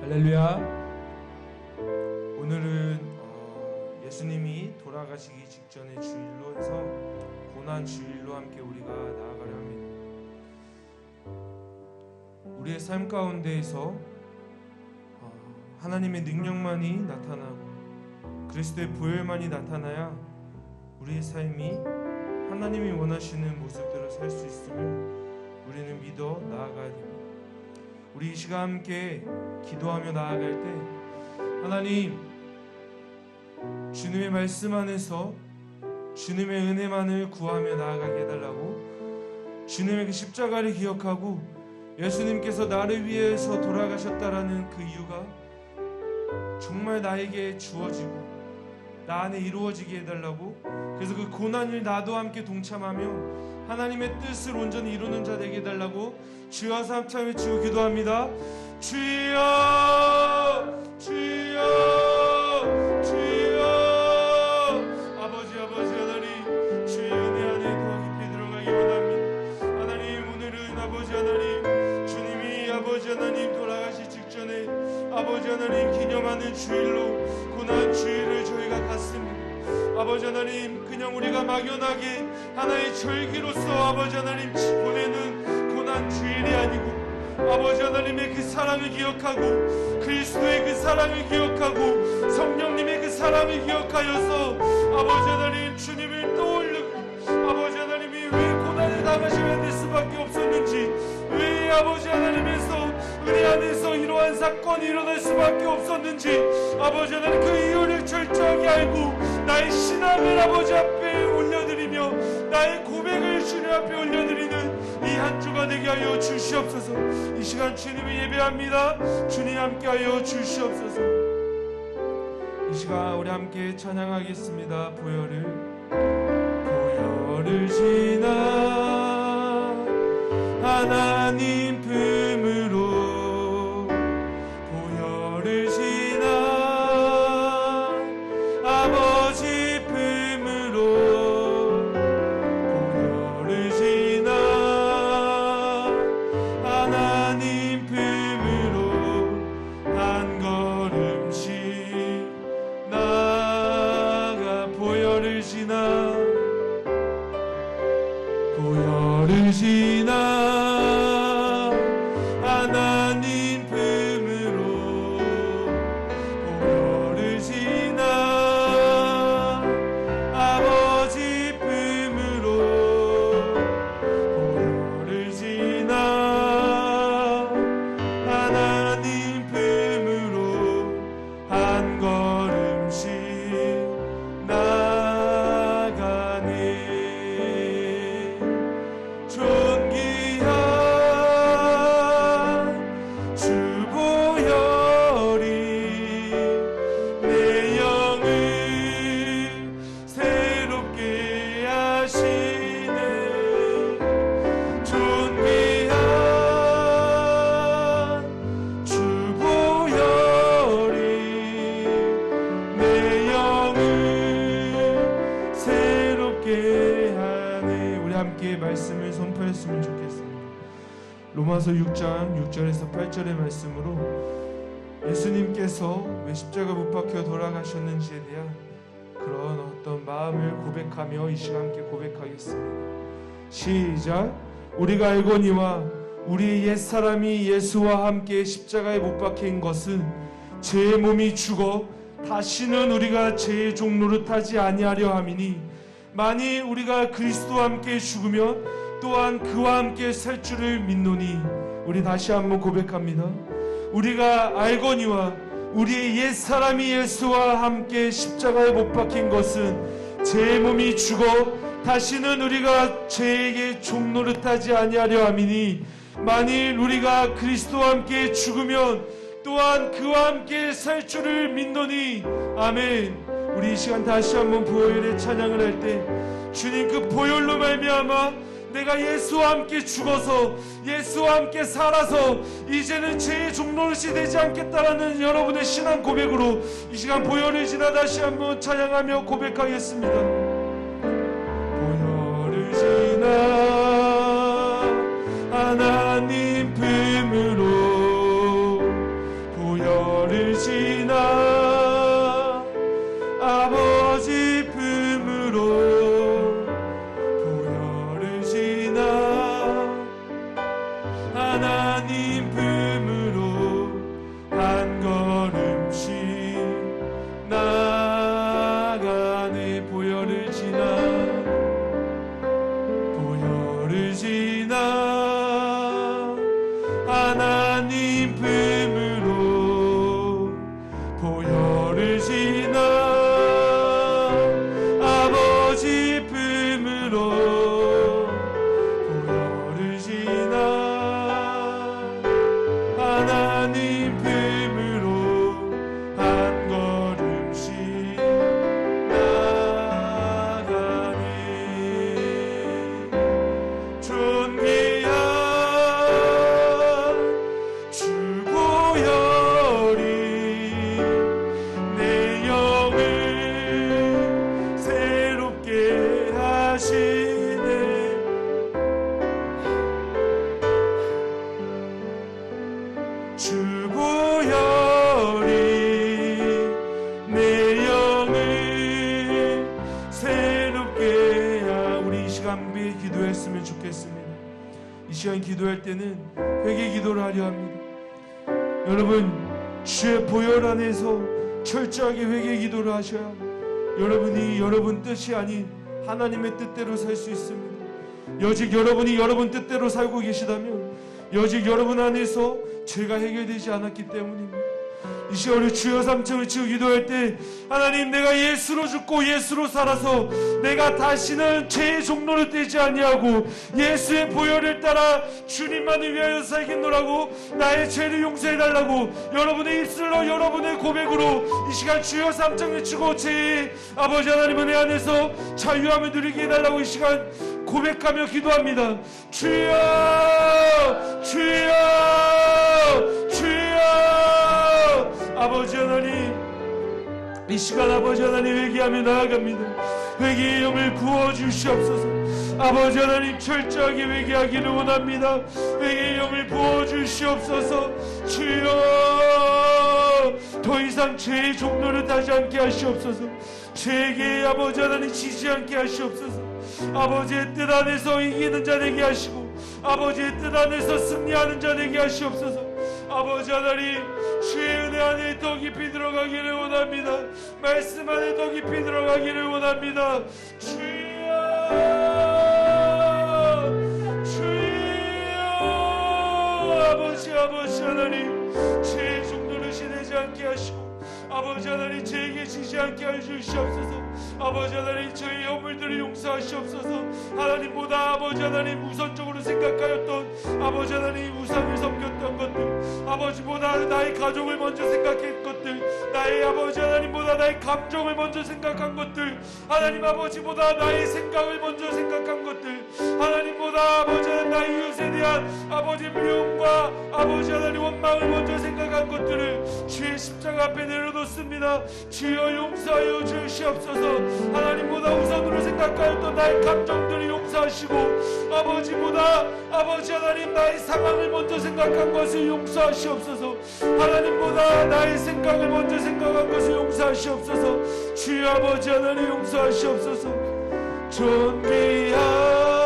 할렐루야. 오늘은 예수님이 돌아가시기 직전의 주일로 해서 고난 주일로 함께 우리가 나아가려 합니다. 우리의 삶 가운데에서 하나님의 능력만이 나타나고 그리스도의 보혈만이 나타나야 우리의 삶이 하나님이 원하시는 모습대로 살 수 있음을 우리는 믿어 나아가야 됩니다. 우리 이 시간 함께 기도하며 나아갈 때 하나님, 주님의 말씀 안에서 주님의 은혜만을 구하며 나아가게 해달라고, 주님의 그 십자가를 기억하고 예수님께서 나를 위해서 돌아가셨다라는 그 이유가 정말 나에게 주어지고 나 안에 이루어지게 해달라고, 그래서 그 고난을 나도 함께 동참하며 하나님의 뜻을 온전히 이루는 자 되게 해달라고 주여 삼창 외치고 기도합니다. 주여 주여 주여. 아버지 하나님, 주의 은혜 안에 더 깊이 들어가기 원합니다. 하나님, 오늘은 아버지 하나님, 주님이 아버지 하나님 돌아가시 직전에 아버지 하나님 기념하는 주일로 고난 주일을 저희가 갔습니다. 아버지 하나님, 그냥 우리가 막연하게 하나의 절기로서 아버지 하나님 보내는 고난 주일이 아니고 아버지 하나님의 그 사랑을 기억하고 그리스도의 그 사랑을 기억하고 성령님의 그 사랑을 기억하여서 아버지 하나님 주님을 떠올리고, 아버지 하나님이 왜 고난을 당하셔야 될 수밖에 없었는지, 왜 아버지 하나님에서 은혜 안에서 이러한 사건이 일어날 수밖에 없었는지 아버지 하나님 그 이유를 철저하게 알고 나의 신앙을 아버지 앞에 올려드리며 나의 고백을 주님 앞에 올려드리는 이 한 주가 되게 하여 주시옵소서. 이 시간 주님을 예배합니다. 주님 함께하여 주시옵소서. 이 시간 우리 함께 찬양하겠습니다. 보혈을 지나 하나님 품으로, 보혈을 지나 아버지 품으로, 보혈을 지나 하나님 품으로 한 걸음씩 나아가. 보혈을 지나 보혈을 지나 하나님 품으로, 보혈을 지나 아버지 품으로, 보혈을 지나 하나님 품으로 한 걸음씩 나아가네. 존귀한 주 보혈이 내 영을 새롭게 하시네. 존귀한 주 보혈이 내 영을 새롭게 하네. 우리 함께 말씀을 선포했으면 좋겠습니다. 로마서 6장 6절에서 8절의 말씀으로 예수님께서 왜 십자가 못 박혀 돌아가셨는지에 대한 그런 어떤 마음을 고백하며 이 시간 함께 고백하겠습니다. 시작. 우리가 알거니와 우리 옛사람이 예수와 함께 십자가에 못 박힌 것은 제 몸이 죽어 다시는 우리가 죄의 종노릇하지 아니하려 함이니, 만일 우리가 그리스도와 함께 죽으면 또한 그와 함께 살 줄을 믿노니. 우리 다시 한번 고백합니다. 우리가 알거니와 우리의 옛사람이 예수와 함께 십자가에 못 박힌 것은 제 몸이 죽어 다시는 우리가 죄에게 종노릇하지 아니하려 함이니, 만일 우리가 그리스도와 함께 죽으면 또한 그와 함께 살 줄을 믿노니. 아멘. 우리 이 시간 다시 한번 보혈의 찬양을 할 때 주님 그 보혈로 말미암아 내가 예수와 함께 죽어서 예수와 함께 살아서 이제는 죄의 종노릇이 되지 않겠다라는 여러분의 신앙 고백으로 이 시간 보혈을 지나 다시 한번 찬양하며 고백하겠습니다. 보혈을 지나 하나님 품으로, 보혈 주셨으면 좋겠습니다. 이 시간 기도할 때는 회개 기도를 하려 합니다. 여러분, 주의 보혈 안에서 철저하게 회개 기도를 하셔야 여러분이 여러분 뜻이 아닌 하나님의 뜻대로 살 수 있습니다. 여직 여러분이 여러분 뜻대로 살고 계시다면 여직 여러분 안에서 죄가 해결되지 않았기 때문입니다. 이 시간 우리 주여 삼층을 치고 기도할 때 하나님, 내가 예수로 죽고 예수로 살아서 내가 다시는 죄의 종로를 떼지 아니하고 예수의 보혈을 따라 주님만을 위하여 살겠노라고 나의 죄를 용서해달라고 여러분의 입술로 여러분의 고백으로 이 시간 주여 삼층을 치고 제 아버지 하나님 은혜 안에서 자유함을 누리게 해달라고 이 시간 고백하며 기도합니다. 주여 주여 주여. 아버지 하나님, 이 시간 아버지 하나님 회개하며 나아갑니다. 회개의 영을 부어주시옵소서. 아버지 하나님, 철저하게 회개하기를 원합니다. 회개의 영을 부어주시옵소서. 주여, 더 이상 죄의 종로를 타지 않게 하시옵소서. 죄에게 아버지 하나님 지지 않게 하시옵소서. 아버지의 뜻 안에서 이기는 자 되게 하시고 아버지의 뜻 안에서 승리하는 자 되게 하시옵소서. 아버지 하나님, 주의 은혜 안에 더 깊이 들어가기를 원합니다. 말씀 안에 더 깊이 들어가기를 원합니다. 주여 주여. 아버지 하나님, 죄의 종로를 지내지 않게 하시고 아버지 하나님, 죄에게 지지 않게 해주시옵소서. 아버지 하나님, 저희 허물들을 용서하시옵소서. 하나님보다 아버지 하나님 우선적으로 생각하였던 아버지 하나님 우상을 섬겼던 것들, 아버지보다 나의 가족을 먼저 생각했던 것들, 나의 아버지 하나님보다 나의 감정을 먼저 생각한 것들, 하나님 아버지보다 나의 생각을 먼저 생각한 것들, 하나님보다 아버지 하나님 나의 이웃에 대한 아버지 미움과 아버지 하나님 원망을 먼저 생각한 것들을 주의 십자가 앞에 내려놓습니다. 주여 용서하여 주시옵소서. 하나님보다 우선으로 생각하였던 나의 감정들을 용서하시고 아버지보다 아버지 하나님 나의 상황을 먼저 생각한 것을 용서하시옵소서. 하나님보다 나의 생각을 먼저 생각한 것을 용서하시옵소서. 주여 아버지 하나님 용서하시옵소서. 존귀한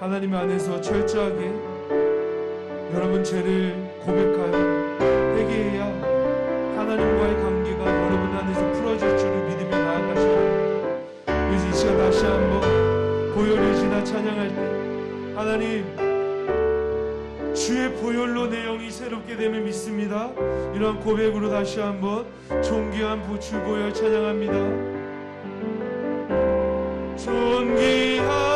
하나님 안에서 철저하게 여러분 죄를 고백하여 회개해야 하나님과의 관계가 여러분 안에서 풀어질 줄을 믿으며 나아가셔야 합니다. 그래서 이 시간 다시 한번 보혈을 지나 찬양할 때 하나님, 주의 보혈로 내 영이 새롭게 됨을 믿습니다. 이러한 고백으로 다시 한번 존귀한 주 보혈 찬양합니다. 존귀한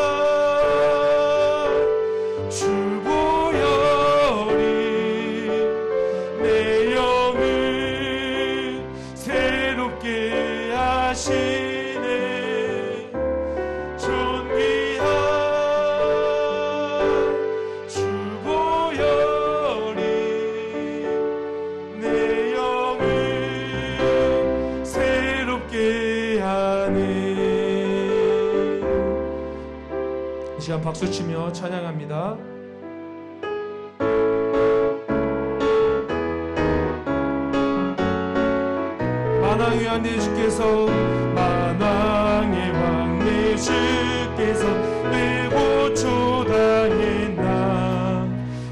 시간 박수치며 찬양합니다. 만왕의 왕 내 주께서 만왕의 왕 내 주께서 내 고초 당했나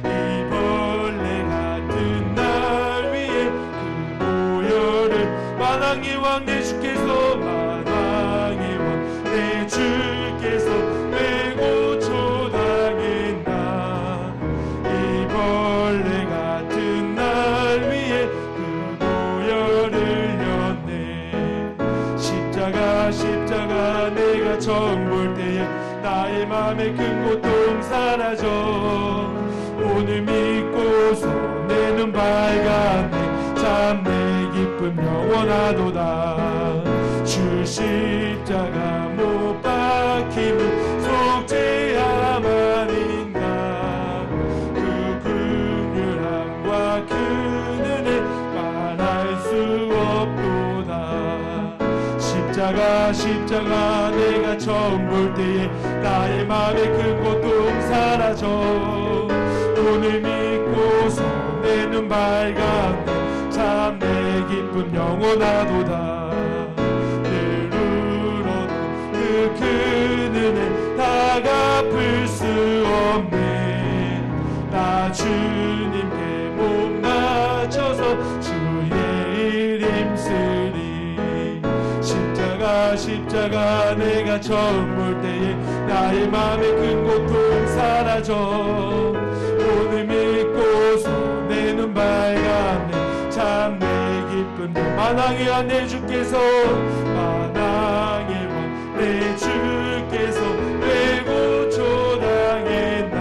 이 벌레 같은 날 위에 그 보혈을 만왕의 왕 내 주께서 만왕의 왕 내 주께서 내 고초 당했나 이 벌레 같은 날 위에 그 보혈을 십자가 내가 정 볼 때에 나의 맘의 큰 고통 사라져. 오늘 믿고서 내 눈 밝았네. 참 내 기쁨 영원하도다. 주 십자가 못 박힘은 속죄함 아닌가. 그 긍휼함과 그 은혜 말할 수 없도다. 십자가 내가 처음 볼 때에 나의 맘의 큰 고통 사라져. 오늘 믿고서 내 눈 밝았네. 참 내 기쁨 영원하도다. 늘 울어도 그 큰 은혜 다 갚을 수 없네. 나 주님께 몸 맞춰서 주의 일 힘쓰리. 십자가 내가 처음 볼 때에 나의 맘의 큰 고통 사라져. 오늘 믿고서 내 눈 밝았네. 참 내 기쁨 만왕의 왕 내 주께서 만왕의 왕 내 주께서 외고 초당했나.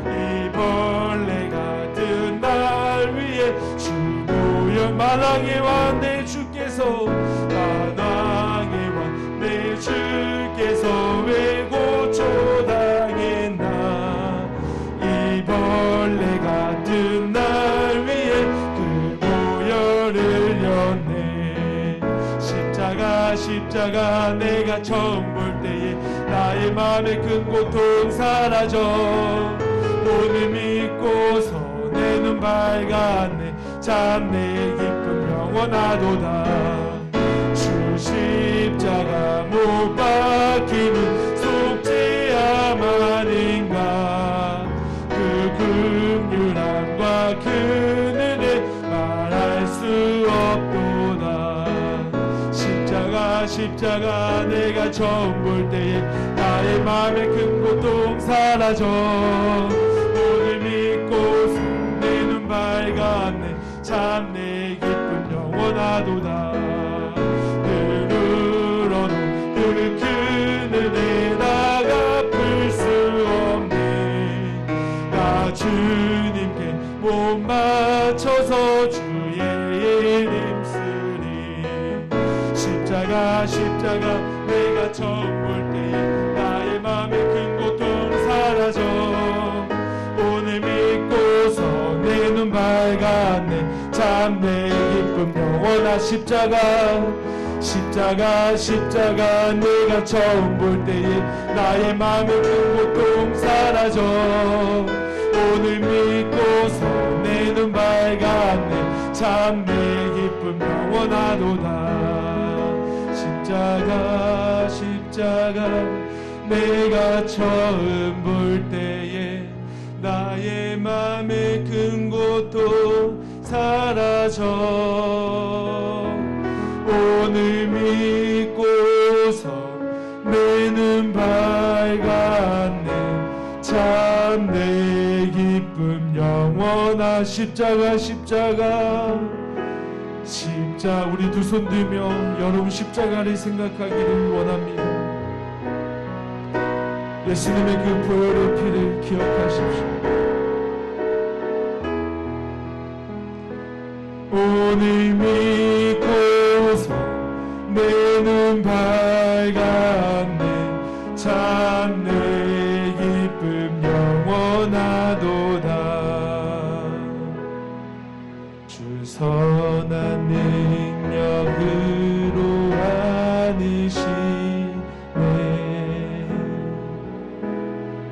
이 벌레 같은 날 위해 주보여. 만왕의 왕 내 주께서 만왕의 왕 내 주께서 외고 초당했나. 이 벌레 같은 날 위해 그 보혈을 흘렸네. 십자가 내가 처음 볼 때에 나의 맘의 큰 고통 사라져. 오늘 믿고서 내 눈 밝았네. 참 내 기쁨 영원하도다. 주 십자가 못 박힘은 속죄함 아닌가. 그 긍휼함과 그 은혜 말할 수 없도다. 십자가 내가 처음 볼 때에 나의 맘의 큰 고통 사라져. 오늘 믿고서 내 눈 밝았네. 참 내 기쁨 영원하도다. 늘 울어도 그 큰 은혜 다 갚을 수 없네. 나 주님께 몸 맞춰서 주의 일 힘쓰리. 십자가 내가 처음 볼 때에 나의 맘의 큰 고통 사라져. 오늘 믿고서 내 눈 밝았네. 참 내 기쁨 영원한 십자가 내가 처음 볼 때에 나의 맘의 큰 고통 사라져. 오늘 믿고서 내 눈 밝았네. 참 내 기쁨 영원하도다. 십자가 내가 처음 볼 때에 나의 맘의 큰 고통 사라져. 오늘 믿고서 내 눈 밝았네. 참 내 기쁨 영원한 십자가 우리 두 손 들며 여러분 십자가를 생각하기를 원합니다. 예수님의 그 보혈의 피를 기억하십시오. 오늘 믿고서 내 눈 밝았네. 참 내 기쁨 영원하도다. 주 선한 능력으로 안으시네.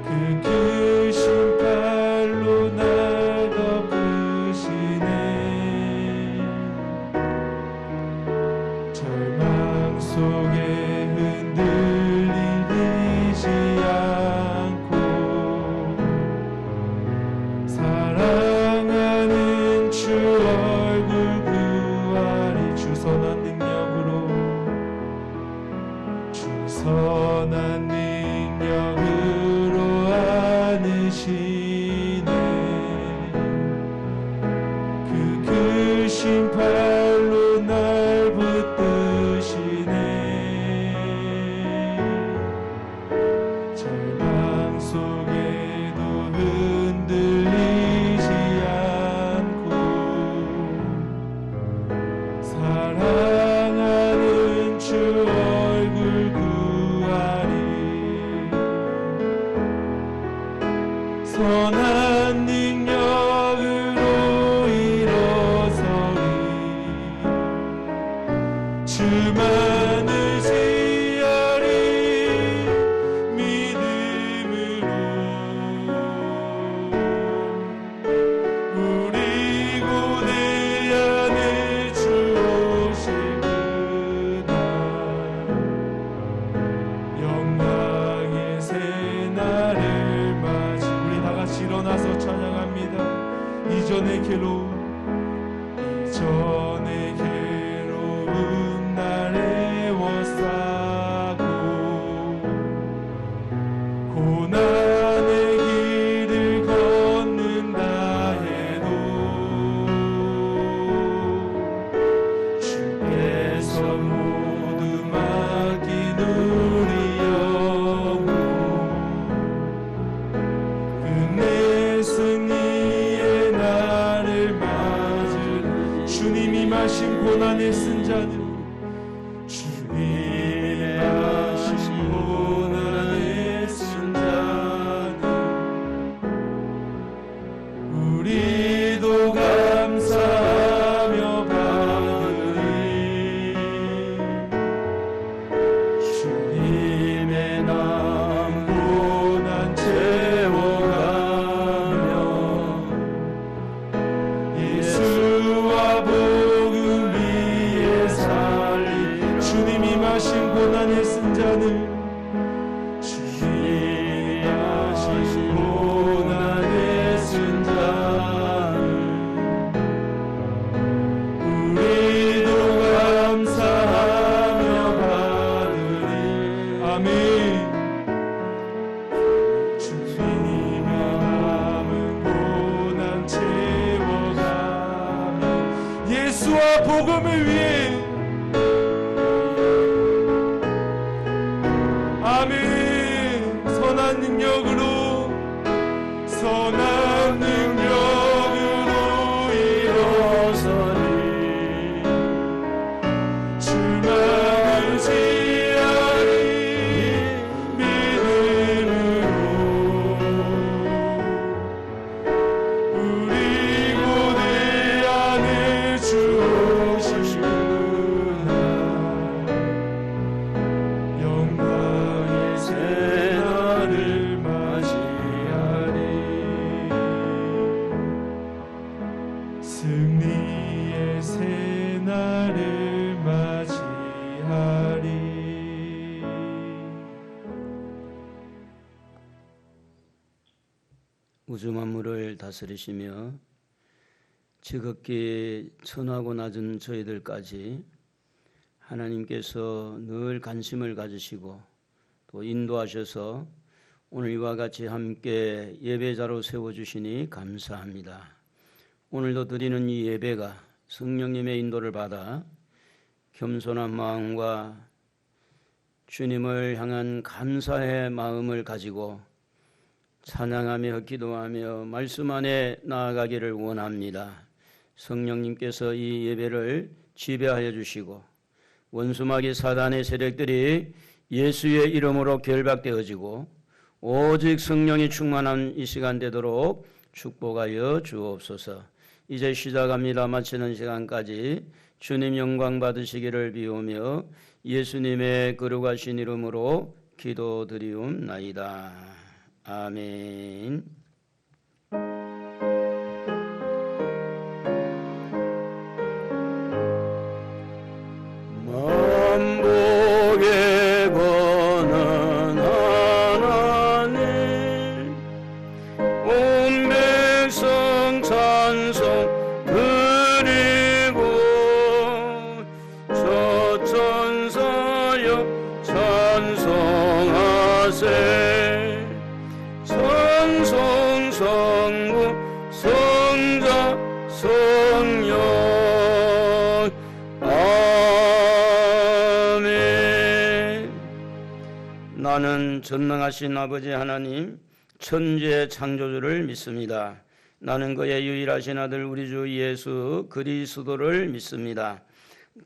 그 크신 팔로 날 덮으시네. 절망 속에 흔들리지 않고 사랑하는 주 얼굴 구하리. 주 선한 능력으로 안으시네. 그 크신 팔로 날 붙드시네. 선한 능력으로 일어서리 주만 의지하리 믿음으로 우리 고대 안에 주 오실 그날 영광의 새날을 맞이 우리 다같이 일어나서 찬양합니다. 이전의 괴로움 날 애워싸고 고난의 길을 걷는다 해도 주께서 모두 맡긴 우리 영혼 끝내 승리의 날을 맞을 주님이 마신 고난의 쓴 자들 우리도 감사하며 받으리 주님의 남 고난 채워가며 예수와 복음 위에 살리 주님이 마신 고난의 쓴 자는 예수와 복음을 위해 아멘 선한 능력으로 일어서니 주만 의지하리 믿음으로 우리 고대 안에 주 오시구나 영광의 새날을 맞이하리 승리의 새날을 맞이하리. 우주 만물을 다스리시며 지극히 천하고 낮은 저희들까지 하나님께서 늘 관심을 가지시고 또 인도하셔서 오늘 이와 같이 함께 예배자로 세워주시니 감사합니다. 오늘도 드리는 이 예배가 성령님의 인도를 받아 겸손한 마음과 주님을 향한 감사의 마음을 가지고 찬양하며 기도하며 말씀 안에 나아가기를 원합니다. 성령님께서 이 예배를 지배하여 주시고 원수마귀 사단의 세력들이 예수의 이름으로 결박되어지고 오직 성령이 충만한 이 시간 되도록 축복하여 주옵소서. 이제 시작합니다. 마치는 시간까지 주님 영광 받으시기를 비우며 예수님의 거룩하신 이름으로 기도드리옵나이다. 아멘. 만복의 권한 하나님 온 백성 찬송 드리고 저 천사여 찬송하세 찬송 성부 성자 성령 아멘. 나는 전능하신 아버지 하나님 천지의 창조주를 믿습니다. 나는 그의 유일하신 아들 우리 주 예수 그리스도를 믿습니다.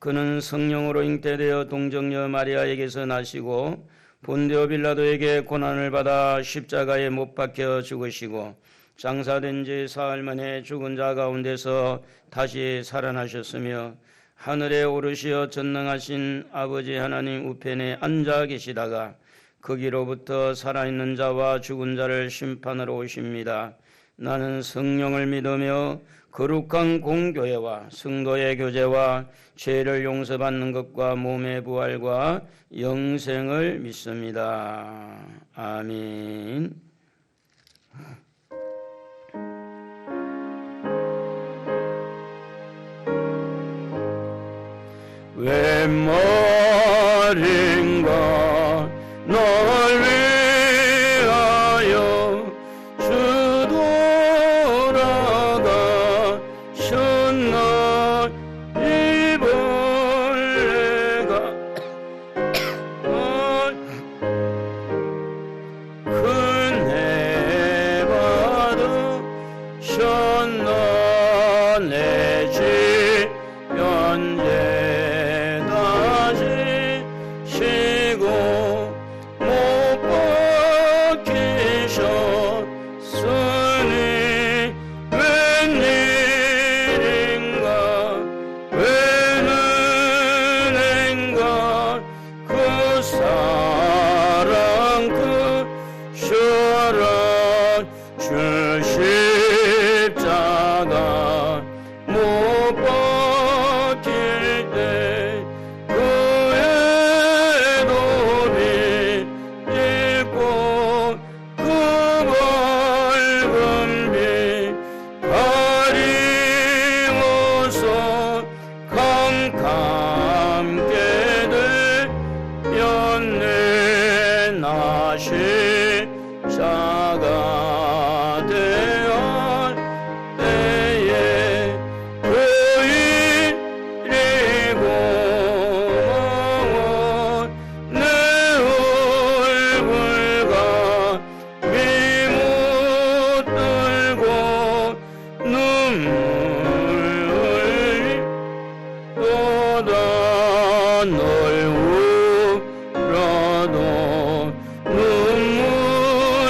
그는 성령으로 잉태되어 동정녀 마리아에게서 나시고 본디오 빌라도에게 고난을 받아 십자가에 못 박혀 죽으시고 장사된 지 사흘 만에 죽은 자 가운데서 다시 살아나셨으며 하늘에 오르시어 전능하신 아버지 하나님 우편에 앉아 계시다가 거기로부터 살아있는 자와 죽은 자를 심판하러 오십니다. 나는 성령을 믿으며 거룩한 공교회와 성도의 교제와 죄를 용서받는 것과 몸의 부활과 영생을 믿습니다. 아멘. 웬 말인가 널 위하여 주 돌아가셨나 이 벌레가 큰애 받으셨나 내 집 현재 시고 못 박히셨으니 웬일인가 웬 은혜인가 그 사랑 그 시원한 주 십자가 못 박힐 때 십자가 대한 때에 그 일이고 내 얼굴과 미못 들고 눈물 흘리도다 널 울어도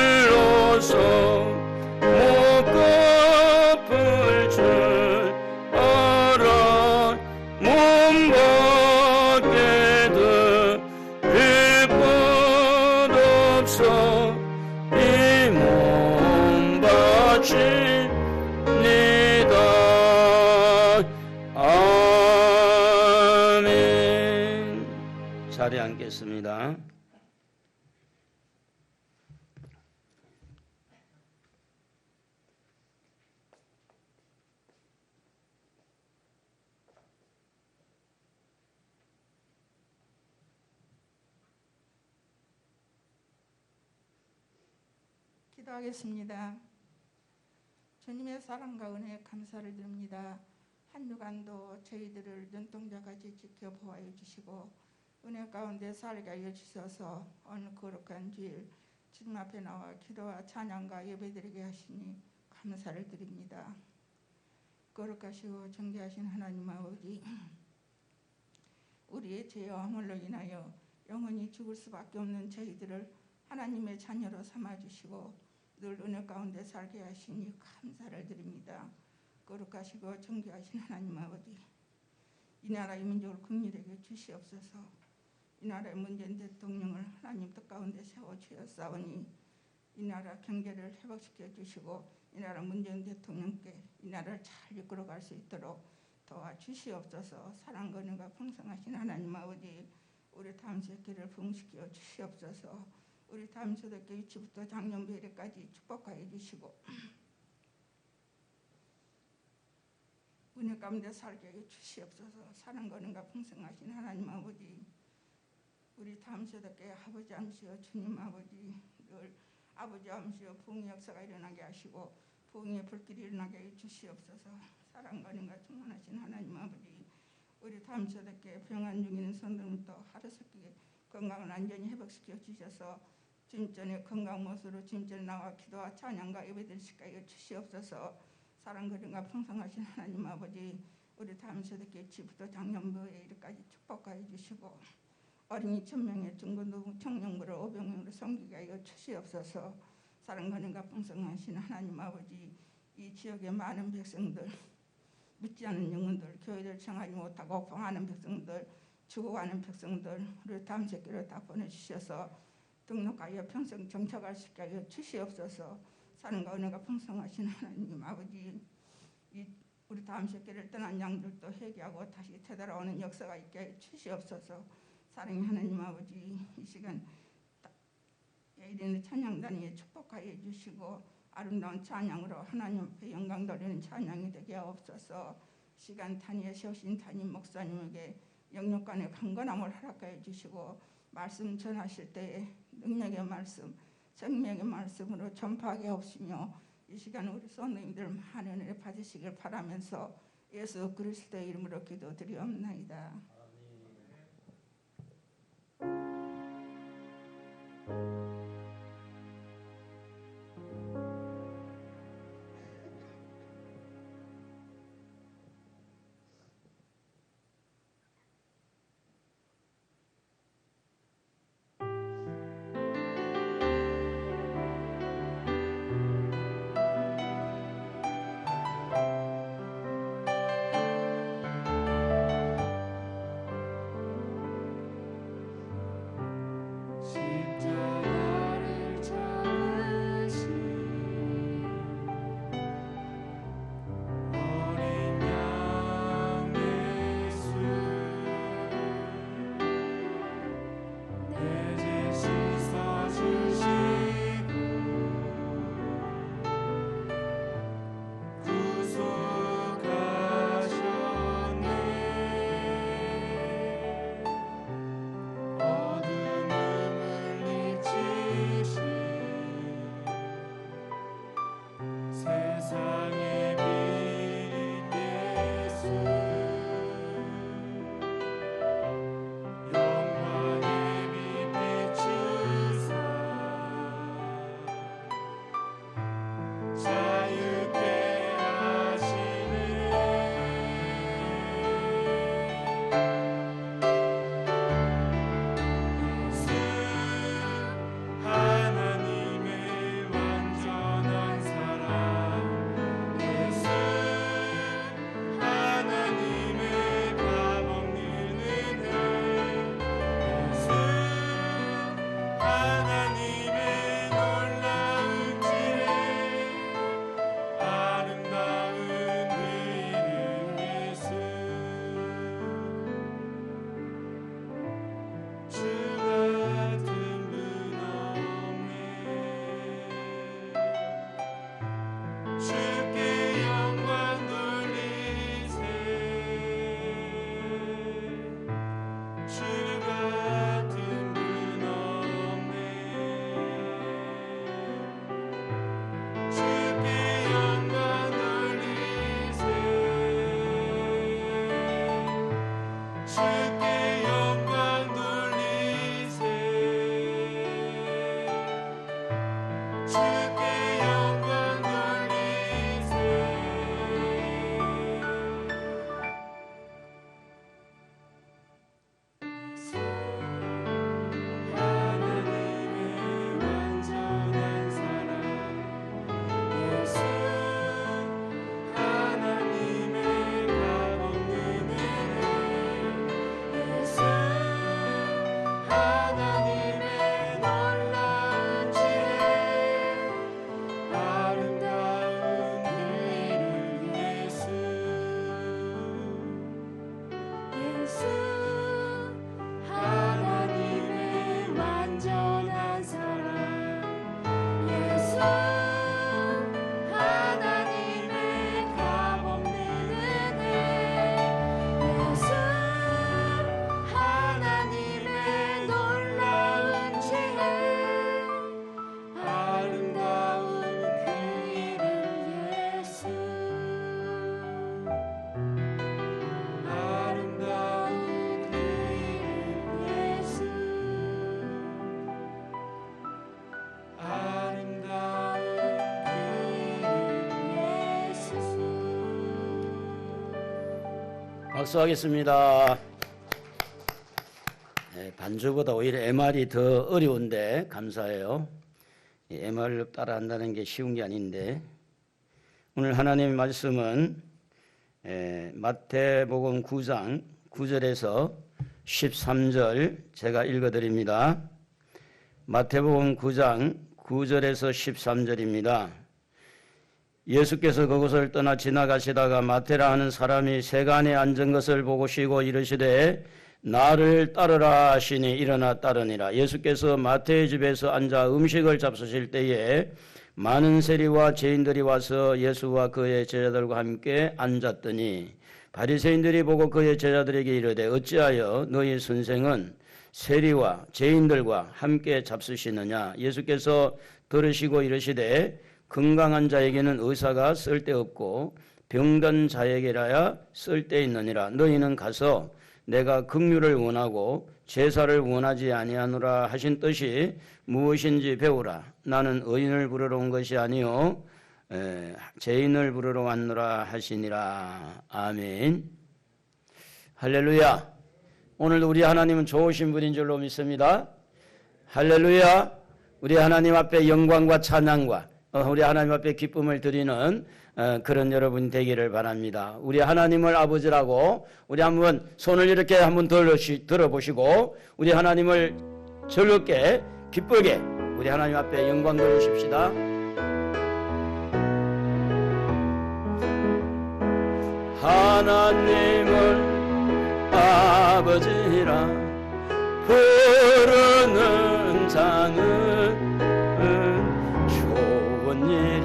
눈물로서 못 갚을 줄 알아 몸 밖에 드릴 것 없어 이 몸 바칩니다. 아멘. 자리에 앉겠습니다. 기도하겠습니다. 주님의 사랑과 은혜에 감사를 드립니다. 한 주간도 저희들을 눈동자같이 지켜보아해 주시고 은혜 가운데 살게 하여 주셔서 오늘 거룩한 주일 주님 앞에 나와 기도와 찬양과 예배드리게 하시니 감사를 드립니다. 거룩하시고 정죄하신 하나님 아버지, 우리의 죄와 허물로 인하여 영원히 죽을 수밖에 없는 저희들을 하나님의 자녀로 삼아주시고 늘 은혜 가운데 살게 하시니 감사를 드립니다. 거룩하시고 정죄하신 하나님 아버지, 이 나라 이 민족을 긍휼하게 주시옵소서. 이 나라의 문재인 대통령을 하나님 뜻 가운데 세워주셨사오니 이 나라 경제를 회복시켜 주시고 이 나라 문재인 대통령께 이 나라를 잘 이끌어갈 수 있도록 도와주시옵소서. 사랑과 은혜가 풍성하신 하나님 아버지, 우리 다음세 길을 부흥시켜 주시옵소서. 우리 다음세대께 유치부터 장년배례까지 축복하여 주시고 은혜 가운데 살게 해 주시옵소서. 사랑과 은혜가 풍성하신 하나님 아버지, 우리 다음세대께 아버지 암시어 주님 아버지, 늘 아버지 암시어 부흥의 역사가 일어나게 하시고 부흥의 불길이 일어나게 해 주시옵소서. 사랑과 은혜가 충만하신 하나님 아버지, 우리 다음세대께 병환 중인 성도들도 하루속히 건강을 완전히 회복시켜 주셔서 주님 전에 건강 모습으로 주님 전에 나와 기도와 찬양과 예배드릴 수 있게 주시옵소서. 사랑과 은혜가 풍성하신 하나님 아버지, 우리 다음세대께 지부터 장년부에 이르까지 축복하여 주시고 어린이 1000명의 중고등 청년부를 500명으로 섬기게 하여 주시옵소서. 사랑과 은혜가 풍성하신 하나님 아버지, 이 지역의 많은 백성들, 믿지 않는 영혼들, 교회를 청하지 못하고 방하는 백성들, 죽어가는 백성들을 다음 새끼를 다 보내주셔서 등록하여 평생 정착할 수 있게 하여 주시옵소서. 사랑과 은혜가 풍성하신 하나님 아버지, 이 우리 다음 새끼를 떠난 양들도 회개하고 다시 되돌아오는 역사가 있게 하여 주시옵소서. 사랑의 하나님 아버지, 이 시간 이르는 찬양단위에 축복하여 주시고 아름다운 찬양으로 하나님 앞에 영광 돌리는 찬양이 되게 하옵소서. 시간 단위에 세우신 담임 목사님에게 영육간의 강건함을 허락하여 주시고 말씀 전하실 때에 능력의 말씀, 생명의 말씀으로 전파하게 하옵시며 이 시간 우리 성도님들 많은 은혜 받으시길 바라면서 예수 그리스도의 이름으로 기도드리옵나이다. 박수하겠습니다. 네. 반주보다 오히려 MR이 더 어려운데 감사해요. MR을 따라한다는 게 쉬운 게 아닌데 오늘 하나님의 말씀은 마태복음 9장 9절에서 13절 제가 읽어드립니다. 마태복음 9장 9절에서 13절입니다. 예수께서 그곳을 떠나 지나가시다가 마태라 하는 사람이 세간에 앉은 것을 보고 쉬고 이르시되 나를 따르라 하시니 일어나 따르니라. 예수께서 마태의 집에서 앉아 음식을 잡수실 때에 많은 세리와 죄인들이 와서 예수와 그의 제자들과 함께 앉았더니 바리새인들이 보고 그의 제자들에게 이르되 어찌하여 너희 선생은 세리와 죄인들과 함께 잡수시느냐. 예수께서 들으시고 이르시되 건강한 자에게는 의사가 쓸데없고 병든 자에게라야 쓸데있느니라. 너희는 가서 내가 긍휼을 원하고 제사를 원하지 아니하노라 하신 뜻이 무엇인지 배우라. 나는 의인을 부르러 온 것이 아니요 죄인을 부르러 왔노라 하시니라. 아멘. 할렐루야. 오늘도 우리 하나님은 좋으신 분인 줄로 믿습니다. 할렐루야. 우리 하나님 앞에 영광과 찬양과 우리 하나님 앞에 기쁨을 드리는 그런 여러분 되기를 바랍니다. 우리 하나님을 아버지라고 우리 한번 손을 이렇게 한번 들어보시고 우리 하나님을 즐겁게 기쁘게 우리 하나님 앞에 영광 돌리십시다. 하나님을 아버지라 부르는 자는 좋은 일이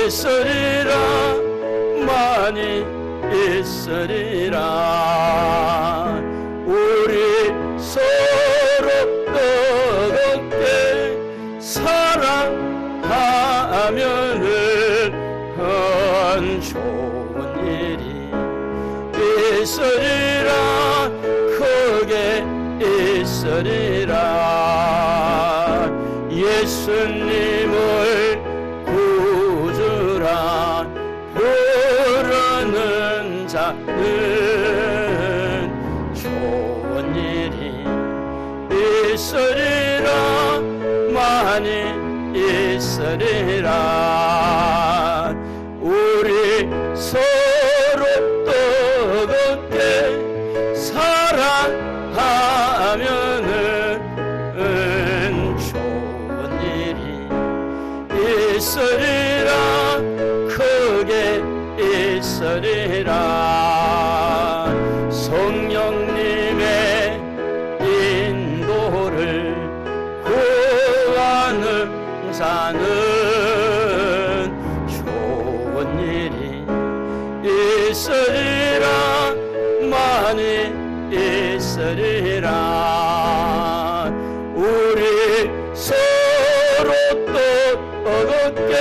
있으리라 많이 있으리라. 우리 서로 뜨겁게 사랑하면은 좋은 일이 있으리라 크게 있으리라. 예수님을 구주라 부르는 자는 좋은 일이 있으리라 많이 있으리라. 우리 서로 뜨겁게 사랑하면은 좋은 일이 있으리라 크게 있으리라. 성령님의 인도를 구하는 자는 좋은 일이 있으리라 많이 있으리라. 우리 서로 뜨겁게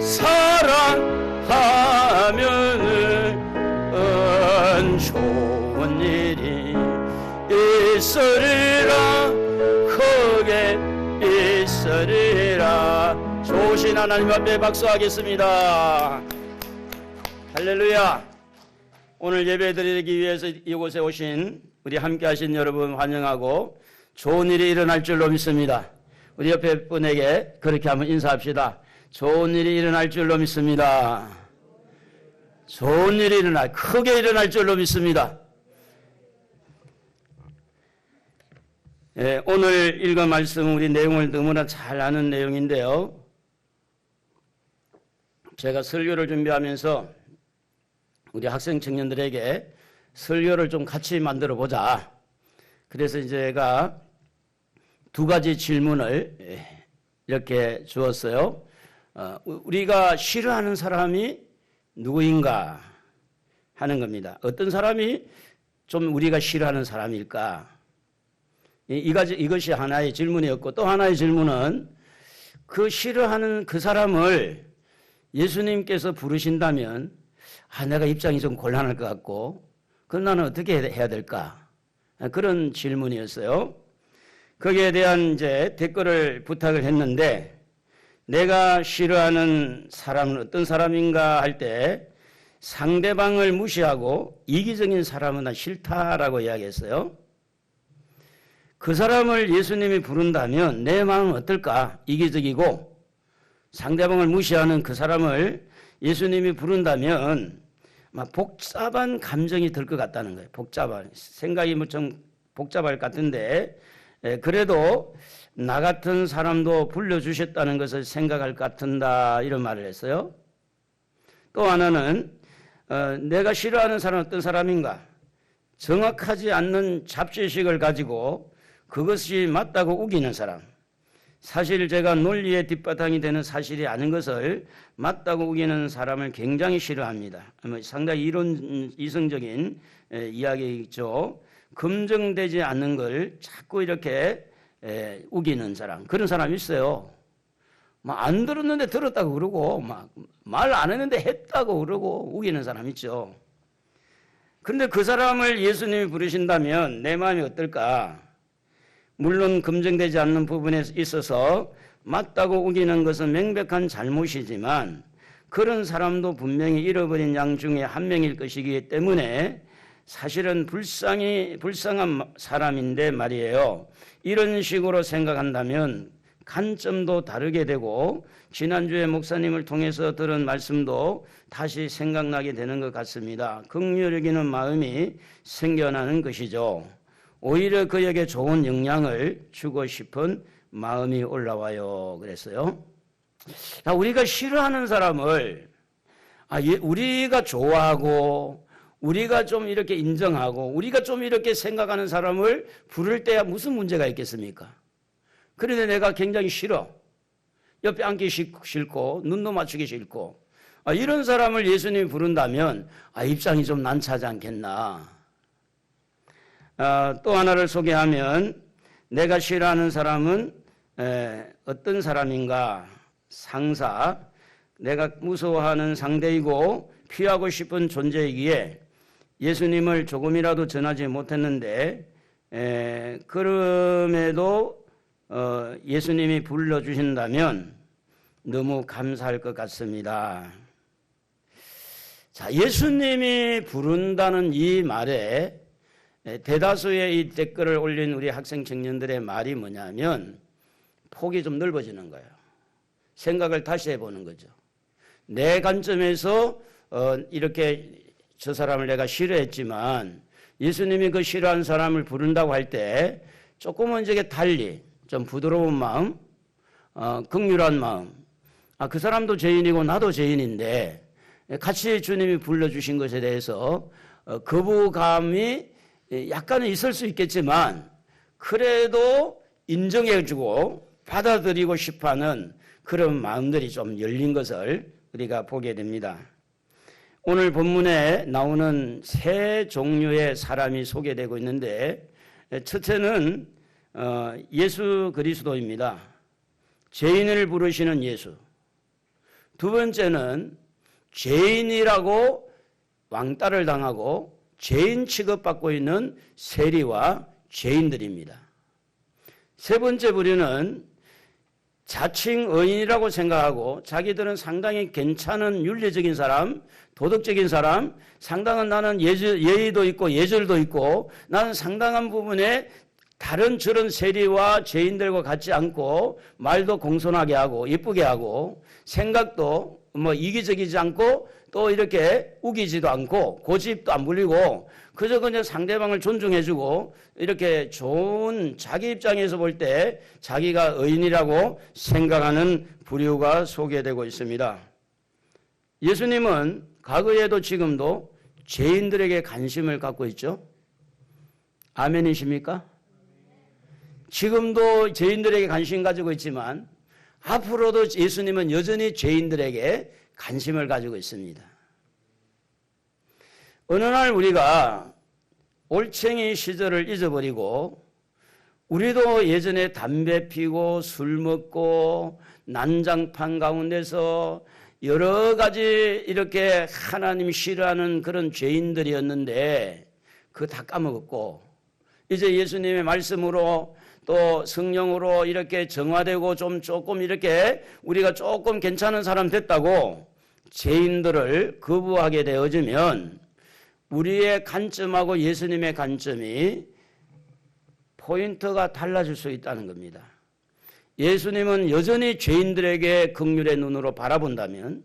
사랑하면은 좋은 일이 있으리라 크게 있으리라. 좋으신 하나님 앞에 박수하겠습니다. 할렐루야. 오늘 예배드리기 위해서 이곳에 오신 우리 함께 하신 여러분 환영하고 좋은 일이 일어날 줄로 믿습니다. 우리 옆에 분에게 그렇게 한번 인사합시다. 좋은 일이 일어날 줄로 믿습니다. 좋은 일이 크게 일어날 줄로 믿습니다. 오늘 읽은 말씀 우리 내용을 너무나 잘 아는 내용인데요. 제가 설교를 준비하면서 우리 학생 청년들에게 설교를 좀 같이 만들어 보자. 그래서 제가 두 가지 질문을 이렇게 주었어요. 우리가 싫어하는 사람이 누구인가 하는 겁니다. 어떤 사람이 좀 우리가 싫어하는 사람일까? 이것이 하나의 질문이었고 또 하나의 질문은 그 싫어하는 그 사람을 예수님께서 부르신다면 내가 입장이 좀 곤란할 것 같고 그럼 나는 어떻게 해야 될까? 그런 질문이었어요. 거기에 대한 이제 댓글을 부탁을 했는데 내가 싫어하는 사람은 어떤 사람인가 할 때 상대방을 무시하고 이기적인 사람은 난 싫다라고 이야기했어요. 그 사람을 예수님이 부른다면 내 마음은 어떨까? 이기적이고 상대방을 무시하는 그 사람을 예수님이 부른다면 막 복잡한 감정이 들 것 같다는 거예요. 복잡한 생각이 좀 복잡할 것 같은데 그래도 나 같은 사람도 불러주셨다는 것을 생각할 것 같은다 이런 말을 했어요. 또 하나는 내가 싫어하는 사람은 어떤 사람인가? 정확하지 않는 잡지식을 가지고 그것이 맞다고 우기는 사람. 사실 제가 논리의 뒷바탕이 되는 사실이 아닌 것을 맞다고 우기는 사람을 굉장히 싫어합니다. 상당히 이성적인 이야기죠. 검증되지 않는 걸 자꾸 이렇게 우기는 사람. 그런 사람이 있어요. 안 들었는데 들었다고 그러고 말 안 했는데 했다고 그러고 우기는 사람 있죠. 그런데 그 사람을 예수님이 부르신다면 내 마음이 어떨까? 물론 검증되지 않는 부분에 있어서 맞다고 우기는 것은 명백한 잘못이지만 그런 사람도 분명히 잃어버린 양 중에 한 명일 것이기 때문에 사실은 불쌍한 사람인데 말이에요. 이런 식으로 생각한다면 관점도 다르게 되고 지난주에 목사님을 통해서 들은 말씀도 다시 생각나게 되는 것 같습니다. 긍휼 여기는 마음이 생겨나는 것이죠. 오히려 그에게 좋은 영향을 주고 싶은 마음이 올라와요. 그랬어요. 우리가 싫어하는 사람을 우리가 좋아하고 우리가 좀 이렇게 인정하고 우리가 좀 이렇게 생각하는 사람을 부를 때야 무슨 문제가 있겠습니까? 그런데 내가 굉장히 싫어. 옆에 앉기 싫고 눈도 맞추기 싫고 이런 사람을 예수님이 부른다면 입장이 좀 난처하지 않겠나. 또 하나를 소개하면 내가 싫어하는 사람은 어떤 사람인가? 상사, 내가 무서워하는 상대이고 피하고 싶은 존재이기에 예수님을 조금이라도 전하지 못했는데 그럼에도 예수님이 불러주신다면 너무 감사할 것 같습니다. 자, 예수님이 부른다는 이 말에 대다수의 이 댓글을 올린 우리 학생 청년들의 말이 뭐냐면 폭이 좀 넓어지는 거예요. 생각을 다시 해보는 거죠. 내 관점에서 이렇게 저 사람을 내가 싫어했지만 예수님이 그 싫어하는 사람을 부른다고 할 때 조금은 이제 달리 좀 부드러운 마음, 긍휼한 마음. 그 사람도 죄인이고 나도 죄인인데 같이 주님이 불러주신 것에 대해서 거부감이 약간은 있을 수 있겠지만 그래도 인정해주고 받아들이고 싶어하는 그런 마음들이 좀 열린 것을 우리가 보게 됩니다. 오늘 본문에 나오는 세 종류의 사람이 소개되고 있는데 첫째는 예수 그리스도입니다. 죄인을 부르시는 예수. 두 번째는 죄인이라고 왕따를 당하고 죄인 취급받고 있는 세리와 죄인들입니다. 세 번째 부류는 자칭 의인이라고 생각하고 자기들은 상당히 괜찮은 윤리적인 사람, 도덕적인 사람, 상당한 나는 예의도 있고 예절도 있고 나는 상당한 부분에 다른 저런 세리와 죄인들과 같지 않고 말도 공손하게 하고 예쁘게 하고 생각도 이기적이지 않고 또 이렇게 우기지도 않고 고집도 안 부리고 그저 그냥 상대방을 존중해주고 이렇게 좋은 자기 입장에서 볼 때 자기가 의인이라고 생각하는 부류가 소개되고 있습니다. 예수님은 과거에도 지금도 죄인들에게 관심을 갖고 있죠. 아멘이십니까? 지금도 죄인들에게 관심 가지고 있지만 앞으로도 예수님은 여전히 죄인들에게 관심을 가지고 있습니다. 어느 날 우리가 올챙이 시절을 잊어버리고 우리도 예전에 담배 피고 술 먹고 난장판 가운데서 여러 가지 이렇게 하나님 싫어하는 그런 죄인들이었는데 그거 다 까먹었고 이제 예수님의 말씀으로 또 성령으로 이렇게 정화되고 조금 이렇게 우리가 조금 괜찮은 사람 됐다고 죄인들을 거부하게 되어지면 우리의 관점하고 예수님의 관점이 포인트가 달라질 수 있다는 겁니다. 예수님은 여전히 죄인들에게 긍휼의 눈으로 바라본다면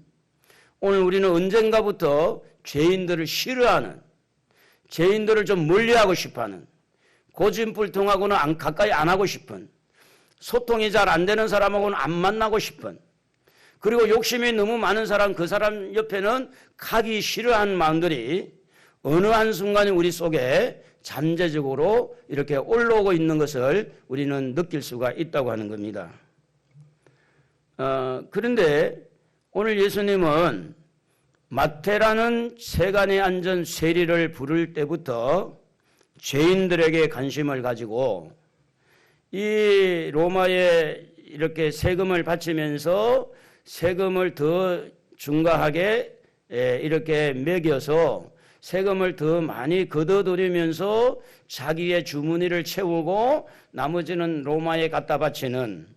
오늘 우리는 언젠가부터 죄인들을 싫어하는, 죄인들을 좀 멀리하고 싶어하는, 고집불통하고는 가까이 안 하고 싶은, 소통이 잘 안 되는 사람하고는 안 만나고 싶은, 그리고 욕심이 너무 많은 사람, 그 사람 옆에는 가기 싫어하는 마음들이 어느 한순간에 우리 속에 잠재적으로 이렇게 올라오고 있는 것을 우리는 느낄 수가 있다고 하는 겁니다. 그런데 오늘 예수님은 마태라는 세간에 앉은 세리를 부를 때부터 죄인들에게 관심을 가지고 이 로마에 이렇게 세금을 바치면서 세금을 더 중과하게 이렇게 매겨서 세금을 더 많이 걷어들이면서 자기의 주머니를 채우고 나머지는 로마에 갖다 바치는,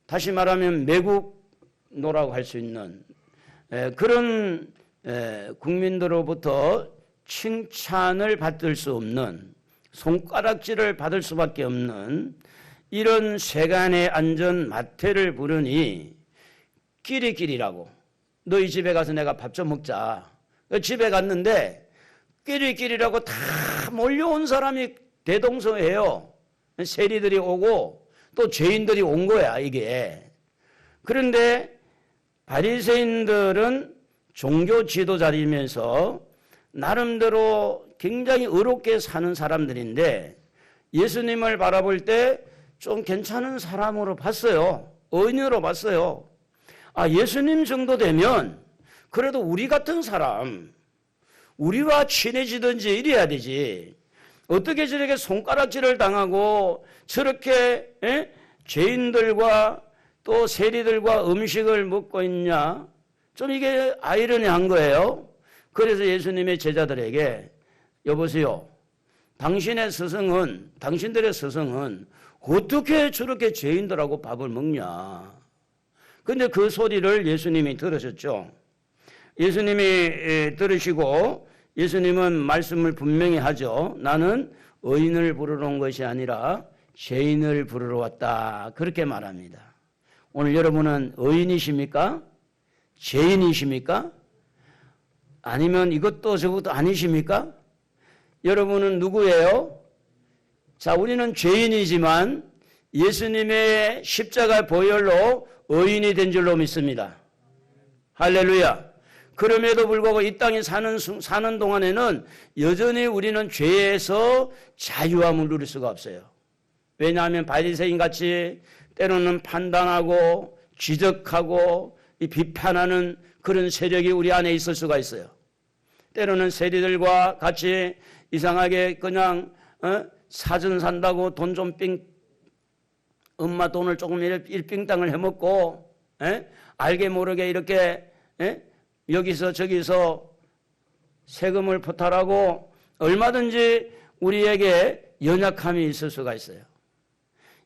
다시 말하면 매국노라고 할 수 있는 그런 국민들로부터 칭찬을 받을 수 없는, 손가락질을 받을 수밖에 없는 이런 세간에 앉은 마태를 부르니 끼리끼리라고, 너희 집에 가서 내가 밥 좀 먹자. 집에 갔는데 끼리끼리라고 다 몰려온 사람이 대동소이해요. 세리들이 오고 또 죄인들이 온 거야, 이게. 그런데 바리새인들은 종교 지도자이면서 나름대로 굉장히 의롭게 사는 사람들인데 예수님을 바라볼 때 좀 괜찮은 사람으로 봤어요. 의인으로 봤어요. 아, 예수님 정도 되면 그래도 우리 같은 사람, 우리와 친해지든지 이래야 되지. 어떻게 저렇게 손가락질을 당하고 저렇게 죄인들과 또 세리들과 음식을 먹고 있냐? 좀 이게 아이러니한 거예요. 그래서 예수님의 제자들에게 여보세요. 당신들의 스승은 어떻게 저렇게 죄인들하고 밥을 먹냐? 근데 그 소리를 예수님이 들으셨죠. 예수님이 들으시고 예수님은 말씀을 분명히 하죠. 나는 의인을 부르러 온 것이 아니라 죄인을 부르러 왔다. 그렇게 말합니다. 오늘 여러분은 의인이십니까? 죄인이십니까? 아니면 이것도 저것도 아니십니까? 여러분은 누구예요? 자, 우리는 죄인이지만 예수님의 십자가 보혈로 의인이 된 줄로 믿습니다. 할렐루야. 그럼에도 불구하고 이 땅에 사는 동안에는 여전히 우리는 죄에서 자유함을 누릴 수가 없어요. 왜냐하면 바리새인같이 때로는 판단하고 지적하고 비판하는 그런 세력이 우리 안에 있을 수가 있어요. 때로는 세리들과 같이 이상하게 그냥 사전 산다고 돈 좀 엄마 돈을 조금 일빙땅을 해먹고 알게 모르게 이렇게 여기서 저기서 세금을 포탈하고 얼마든지 우리에게 연약함이 있을 수가 있어요.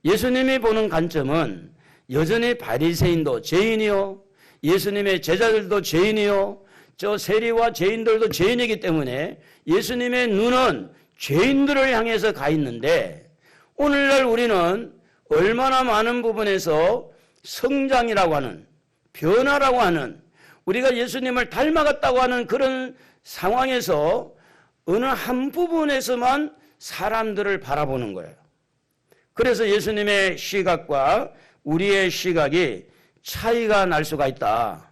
예수님이 보는 관점은 여전히 바리새인도 죄인이요, 예수님의 제자들도 죄인이요, 저 세리와 죄인들도 죄인이기 때문에 예수님의 눈은 죄인들을 향해서 가 있는데 오늘날 우리는 얼마나 많은 부분에서 성장이라고 하는, 변화라고 하는, 우리가 예수님을 닮아갔다고 하는 그런 상황에서 어느 한 부분에서만 사람들을 바라보는 거예요. 그래서 예수님의 시각과 우리의 시각이 차이가 날 수가 있다.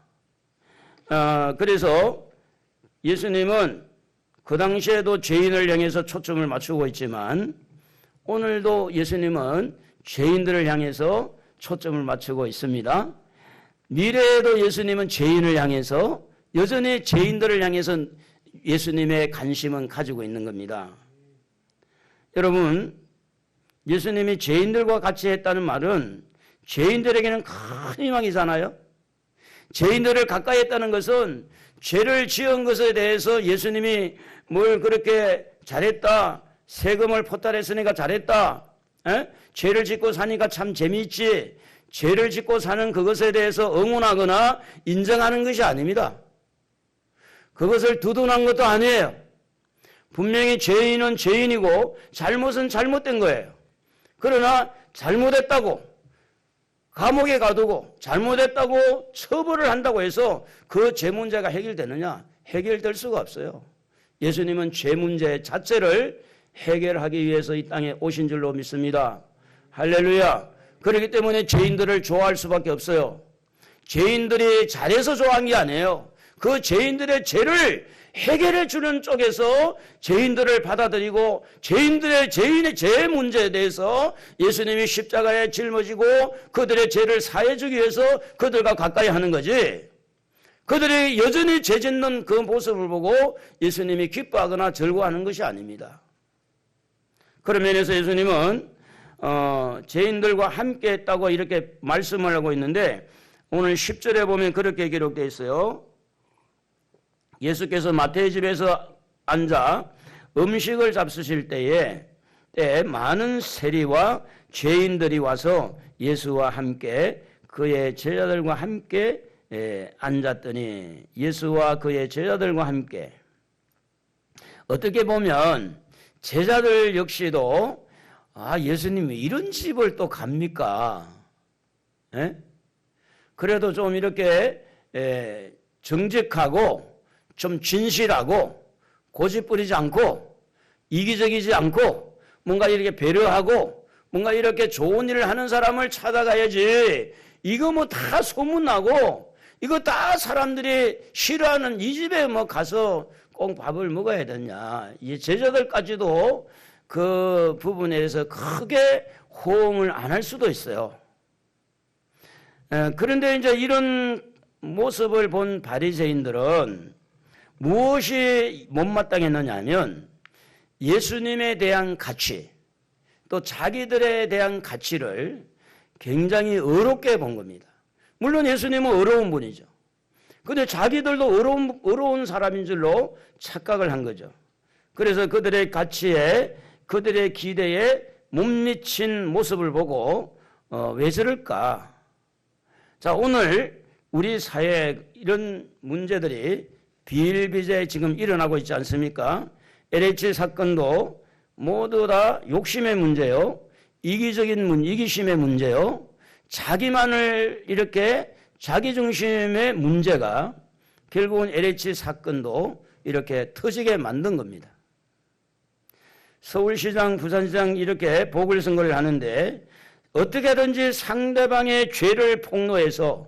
그래서 예수님은 그 당시에도 죄인을 향해서 초점을 맞추고 있지만 오늘도 예수님은 죄인들을 향해서 초점을 맞추고 있습니다. 미래에도 예수님은 죄인을 향해서 여전히 죄인들을 향해서 예수님의 관심은 가지고 있는 겁니다. 여러분, 예수님이 죄인들과 같이 했다는 말은 죄인들에게는 큰 희망이잖아요. 죄인들을 가까이 했다는 것은 죄를 지은 것에 대해서 예수님이 뭘 그렇게 잘했다, 세금을 포탈했으니까 잘했다, 죄를 짓고 사니까 참 재미있지, 죄를 짓고 사는 그것에 대해서 응원하거나 인정하는 것이 아닙니다. 그것을 두둔한 것도 아니에요. 분명히 죄인은 죄인이고 잘못은 잘못된 거예요. 그러나 잘못했다고 감옥에 가두고 잘못했다고 처벌을 한다고 해서 그 죄 문제가 해결되느냐? 해결될 수가 없어요. 예수님은 죄 문제 자체를 해결하기 위해서 이 땅에 오신 줄로 믿습니다. 할렐루야. 그렇기 때문에 죄인들을 좋아할 수밖에 없어요. 죄인들이 잘해서 좋아한 게 아니에요. 그 죄인들의 죄를 해결해 주는 쪽에서 죄인들을 받아들이고 죄인의 죄 문제에 대해서 예수님이 십자가에 짊어지고 그들의 죄를 사해 주기 위해서 그들과 가까이 하는 거지. 그들이 여전히 죄 짓는 그 모습을 보고 예수님이 기뻐하거나 즐거워하는 것이 아닙니다. 그런 면에서 예수님은 죄인들과 함께 했다고 이렇게 말씀을 하고 있는데 오늘 10절에 보면 그렇게 기록되어 있어요. 예수께서 마태의 집에서 앉아 음식을 잡수실 때에 많은 세리와 죄인들이 와서 예수와 함께 그의 제자들과 함께 앉았더니 예수와 그의 제자들과 함께 어떻게 보면 제자들 역시도 예수님이 이런 집을 또 갑니까? 에? 그래도 좀 이렇게 정직하고 좀 진실하고 고집 부리지 않고 이기적이지 않고 뭔가 이렇게 배려하고 뭔가 이렇게 좋은 일을 하는 사람을 찾아가야지. 이거 뭐 다 소문나고 이거 다 사람들이 싫어하는 이 집에 뭐 가서 꼭 밥을 먹어야 되냐. 이 제자들까지도 그 부분에 대해서 크게 호응을 안 할 수도 있어요. 그런데 이제 이런 모습을 본 바리새인들은 무엇이 못마땅했느냐 하면 예수님에 대한 가치 또 자기들에 대한 가치를 굉장히 어렵게 본 겁니다. 물론 예수님은 어려운 분이죠. 그런데 자기들도 어려운 사람인 줄로 착각을 한 거죠. 그래서 그들의 가치에 그들의 기대에 못 미친 모습을 보고 왜 저럴까? 자, 오늘 우리 사회에 이런 문제들이 비일비재 지금 일어나고 있지 않습니까? LH 사건도 모두 다 욕심의 문제요. 이기심의 문제요. 자기만을 이렇게 자기중심의 문제가 결국은 LH 사건도 이렇게 터지게 만든 겁니다. 서울시장, 부산시장 이렇게 보궐선거를 하는데 어떻게든지 상대방의 죄를 폭로해서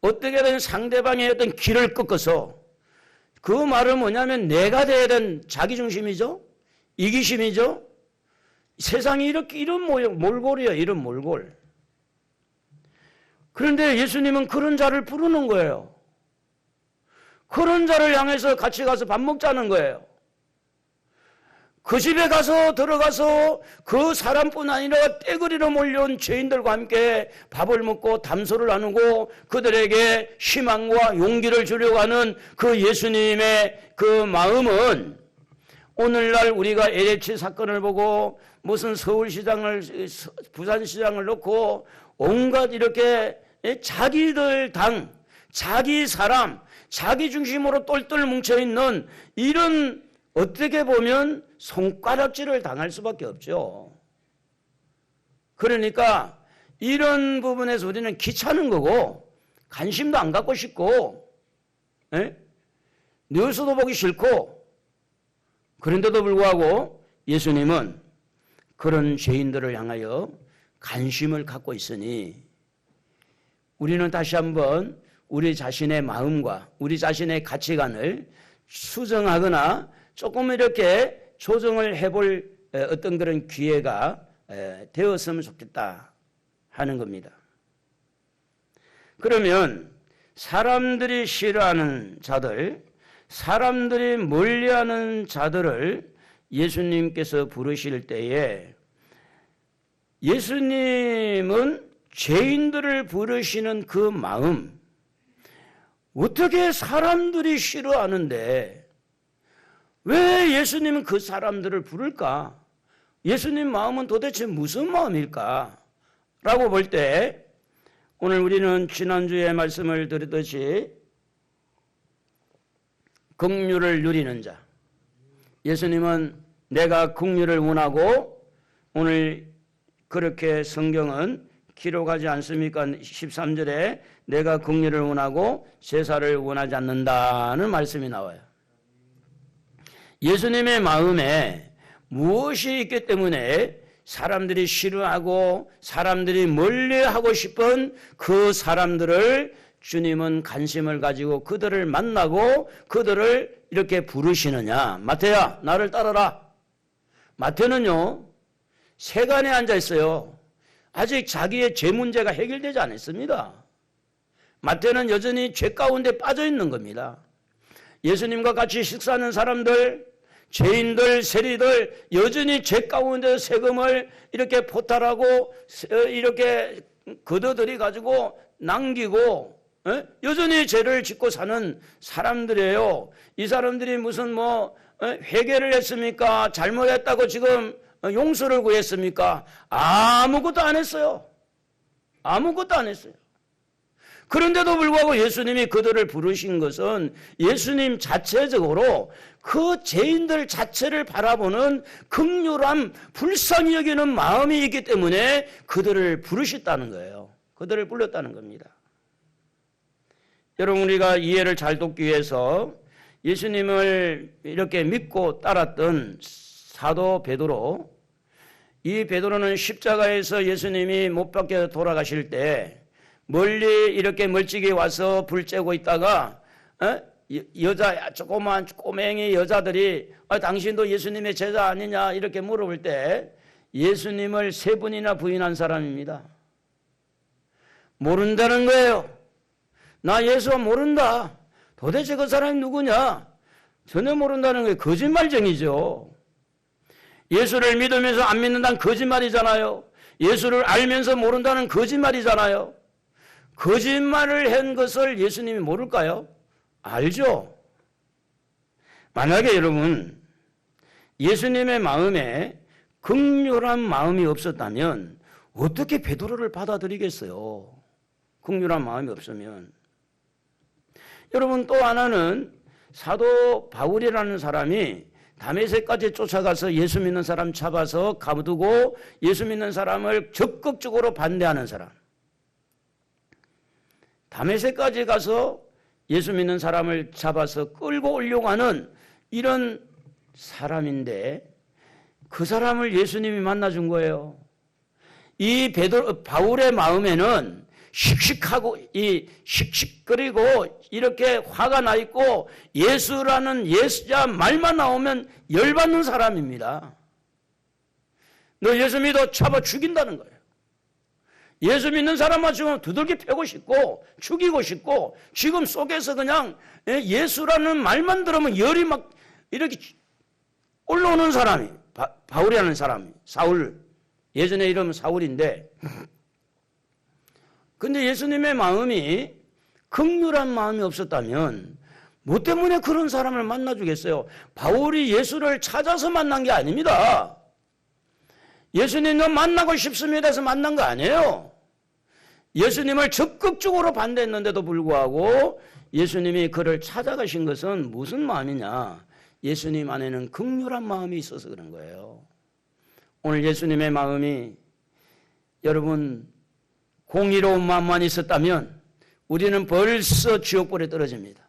어떻게든 상대방의 어떤 길을 꺾어서 그 말은 뭐냐면 내가 돼야 되는 자기중심이죠. 이기심이죠. 세상이 이런 몰골이에요. 이런 몰골. 그런데 예수님은 그런 자를 부르는 거예요. 그런 자를 향해서 같이 가서 밥 먹자는 거예요. 그 집에 들어가서 그 사람뿐 아니라 떼거리로 몰려온 죄인들과 함께 밥을 먹고 담소를 나누고 그들에게 희망과 용기를 주려고 하는 그 예수님의 그 마음은 오늘날 우리가 LH 사건을 보고 무슨 서울시장을 부산시장을 놓고 온갖 이렇게 자기들 당, 자기 사람, 자기 중심으로 똘똘 뭉쳐있는 이런 어떻게 보면 손가락질을 당할 수밖에 없죠. 그러니까 이런 부분에서 우리는 귀찮은 거고 관심도 안 갖고 싶고 뉴스도 보기 싫고 그런데도 불구하고 예수님은 그런 죄인들을 향하여 관심을 갖고 있으니 우리는 다시 한번 우리 자신의 마음과 우리 자신의 가치관을 수정하거나 조금 이렇게 조정을 해볼 어떤 그런 기회가 되었으면 좋겠다 하는 겁니다. 그러면 사람들이 싫어하는 자들, 사람들이 멀리하는 자들을 예수님께서 부르실 때에 예수님은 죄인들을 부르시는 그 마음, 어떻게 사람들이 싫어하는데 왜 예수님은 그 사람들을 부를까? 예수님 마음은 도대체 무슨 마음일까? 라고 볼 때 오늘 우리는 지난주에 말씀을 드렸듯이 긍휼을 누리는 자, 예수님은 내가 긍휼을 원하고 오늘 그렇게 성경은 기록하지 않습니까? 13절에 내가 긍휼을 원하고 제사를 원하지 않는다는 말씀이 나와요. 예수님의 마음에 무엇이 있기 때문에 사람들이 싫어하고 사람들이 멀리하고 싶은 그 사람들을 주님은 관심을 가지고 그들을 만나고 그들을 이렇게 부르시느냐. 마태야, 나를 따르라. 마태는요, 세간에 앉아 있어요. 아직 자기의 죄 문제가 해결되지 않았습니다. 마태는 여전히 죄 가운데 빠져 있는 겁니다. 예수님과 같이 식사하는 사람들, 죄인들, 세리들 여전히 죄 가운데 세금을 이렇게 포탈하고 이렇게 걷어들이 가지고 남기고 여전히 죄를 짓고 사는 사람들이에요. 이 사람들이 무슨 회개를 했습니까? 잘못했다고 지금 용서를 구했습니까? 아무것도 안 했어요. 아무것도 안 했어요. 그런데도 불구하고 예수님이 그들을 부르신 것은 예수님 자체적으로 그 죄인들 자체를 바라보는 긍휼함, 불쌍히 여기는 마음이 있기 때문에 그들을 부르셨다는 거예요. 그들을 불렀다는 겁니다. 여러분, 우리가 이해를 잘 돕기 위해서 예수님을 이렇게 믿고 따랐던 사도 베드로, 이 베드로는 십자가에서 예수님이 못 박혀 돌아가실 때 멀리 이렇게 멀찍이 와서 불 쬐고 있다가 여자 조그만 꼬맹이 여자들이 당신도 예수님의 제자 아니냐 이렇게 물어볼 때 예수님을 3번이나 부인한 사람입니다. 모른다는 거예요. 나 예수 모른다. 도대체 그 사람이 누구냐? 전혀 모른다는 게 거짓말쟁이죠. 예수를 믿으면서 안 믿는다는 거짓말이잖아요. 예수를 알면서 모른다는 거짓말이잖아요. 거짓말을 한 것을 예수님이 모를까요? 알죠. 만약에 여러분 예수님의 마음에 긍휼한 마음이 없었다면 어떻게 베드로를 받아들이겠어요? 긍휼한 마음이 없으면. 여러분, 또 하나는 사도 바울이라는 사람이 다메섹까지 쫓아가서 예수 믿는 사람 잡아서 가두고 예수 믿는 사람을 적극적으로 반대하는 사람. 다메섹까지 가서 예수 믿는 사람을 잡아서 끌고 오려고 하는 이런 사람인데 그 사람을 예수님이 만나준 거예요. 이 바울의 마음에는 씩씩거리고 이렇게 화가 나 있고 예수라는 예수자 말만 나오면 열받는 사람입니다. 너 예수 믿어 잡아 죽인다는 거예요. 예수 믿는 사람만 지금 두들겨 패고 싶고 죽이고 싶고 지금 속에서 그냥 예수라는 말만 들으면 열이 막 이렇게 올라오는 사람이 바울이라는 사람이 사울, 예전에 이름은 사울인데, 근데 예수님의 마음이 긍휼한 마음이 없었다면 뭐 때문에 그런 사람을 만나주겠어요? 바울이 예수를 찾아서 만난 게 아닙니다. 예수님 너 만나고 싶습니다 해서 만난 거 아니에요. 예수님을 적극적으로 반대했는데도 불구하고 예수님이 그를 찾아가신 것은 무슨 마음이냐? 예수님 안에는 긍휼한 마음이 있어서 그런 거예요. 오늘 예수님의 마음이 여러분 공의로운 마음만 있었다면 우리는 벌써 지옥불에 떨어집니다.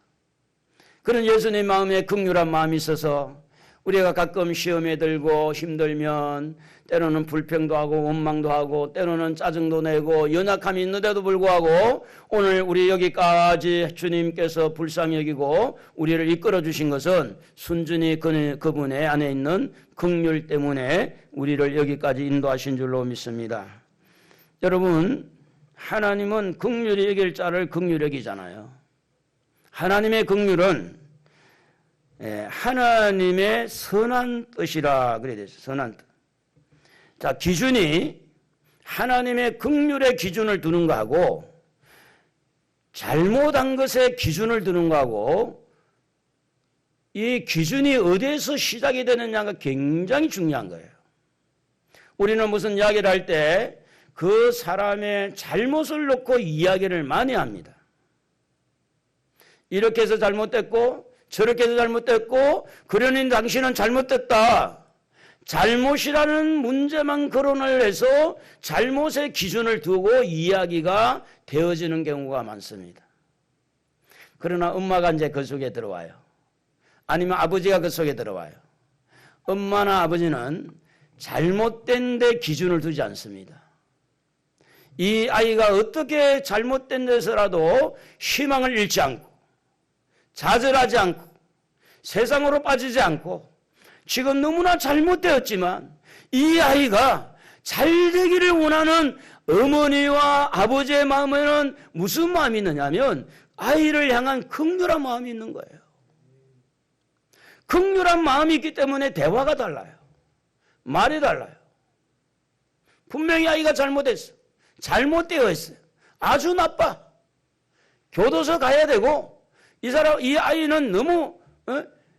그런 예수님 마음에 긍휼한 마음이 있어서 우리가 가끔 시험에 들고 힘들면 때로는 불평도 하고 원망도 하고 때로는 짜증도 내고 연약함이 있는데도 불구하고 오늘 우리 여기까지 주님께서 불쌍히 여기고 우리를 이끌어 주신 것은 순전히 그분의 안에 있는 긍휼 때문에 우리를 여기까지 인도하신 줄로 믿습니다. 여러분, 하나님은 긍휼히 여길 자를 긍휼히 여기잖아요. 하나님의 긍휼은 하나님의 선한 뜻이라 그래야 되죠. 선한 뜻. 자, 기준이 하나님의 긍휼의 기준을 두는 거하고 잘못한 것에 기준을 두는 거하고 이 기준이 어디에서 시작이 되느냐가 굉장히 중요한 거예요. 우리는 무슨 이야기를 할 때 그 사람의 잘못을 놓고 이야기를 많이 합니다. 이렇게 해서 잘못됐고 저렇게 해서 잘못됐고 그러니 당신은 잘못됐다. 잘못이라는 문제만 거론을 해서 잘못의 기준을 두고 이야기가 되어지는 경우가 많습니다. 그러나 엄마가 이제 그 속에 들어와요. 아니면 아버지가 그 속에 들어와요. 엄마나 아버지는 잘못된 데 기준을 두지 않습니다. 이 아이가 어떻게 잘못된 데서라도 희망을 잃지 않고 좌절하지 않고 세상으로 빠지지 않고 지금 너무나 잘못되었지만 이 아이가 잘 되기를 원하는 어머니와 아버지의 마음에는 무슨 마음이 있느냐면 아이를 향한 긍휼한 마음이 있는 거예요. 긍휼한 마음이 있기 때문에 대화가 달라요. 말이 달라요. 분명히 아이가 잘못했어. 잘못되어 있어요. 아주 나빠. 교도소 가야 되고 이 아이는 너무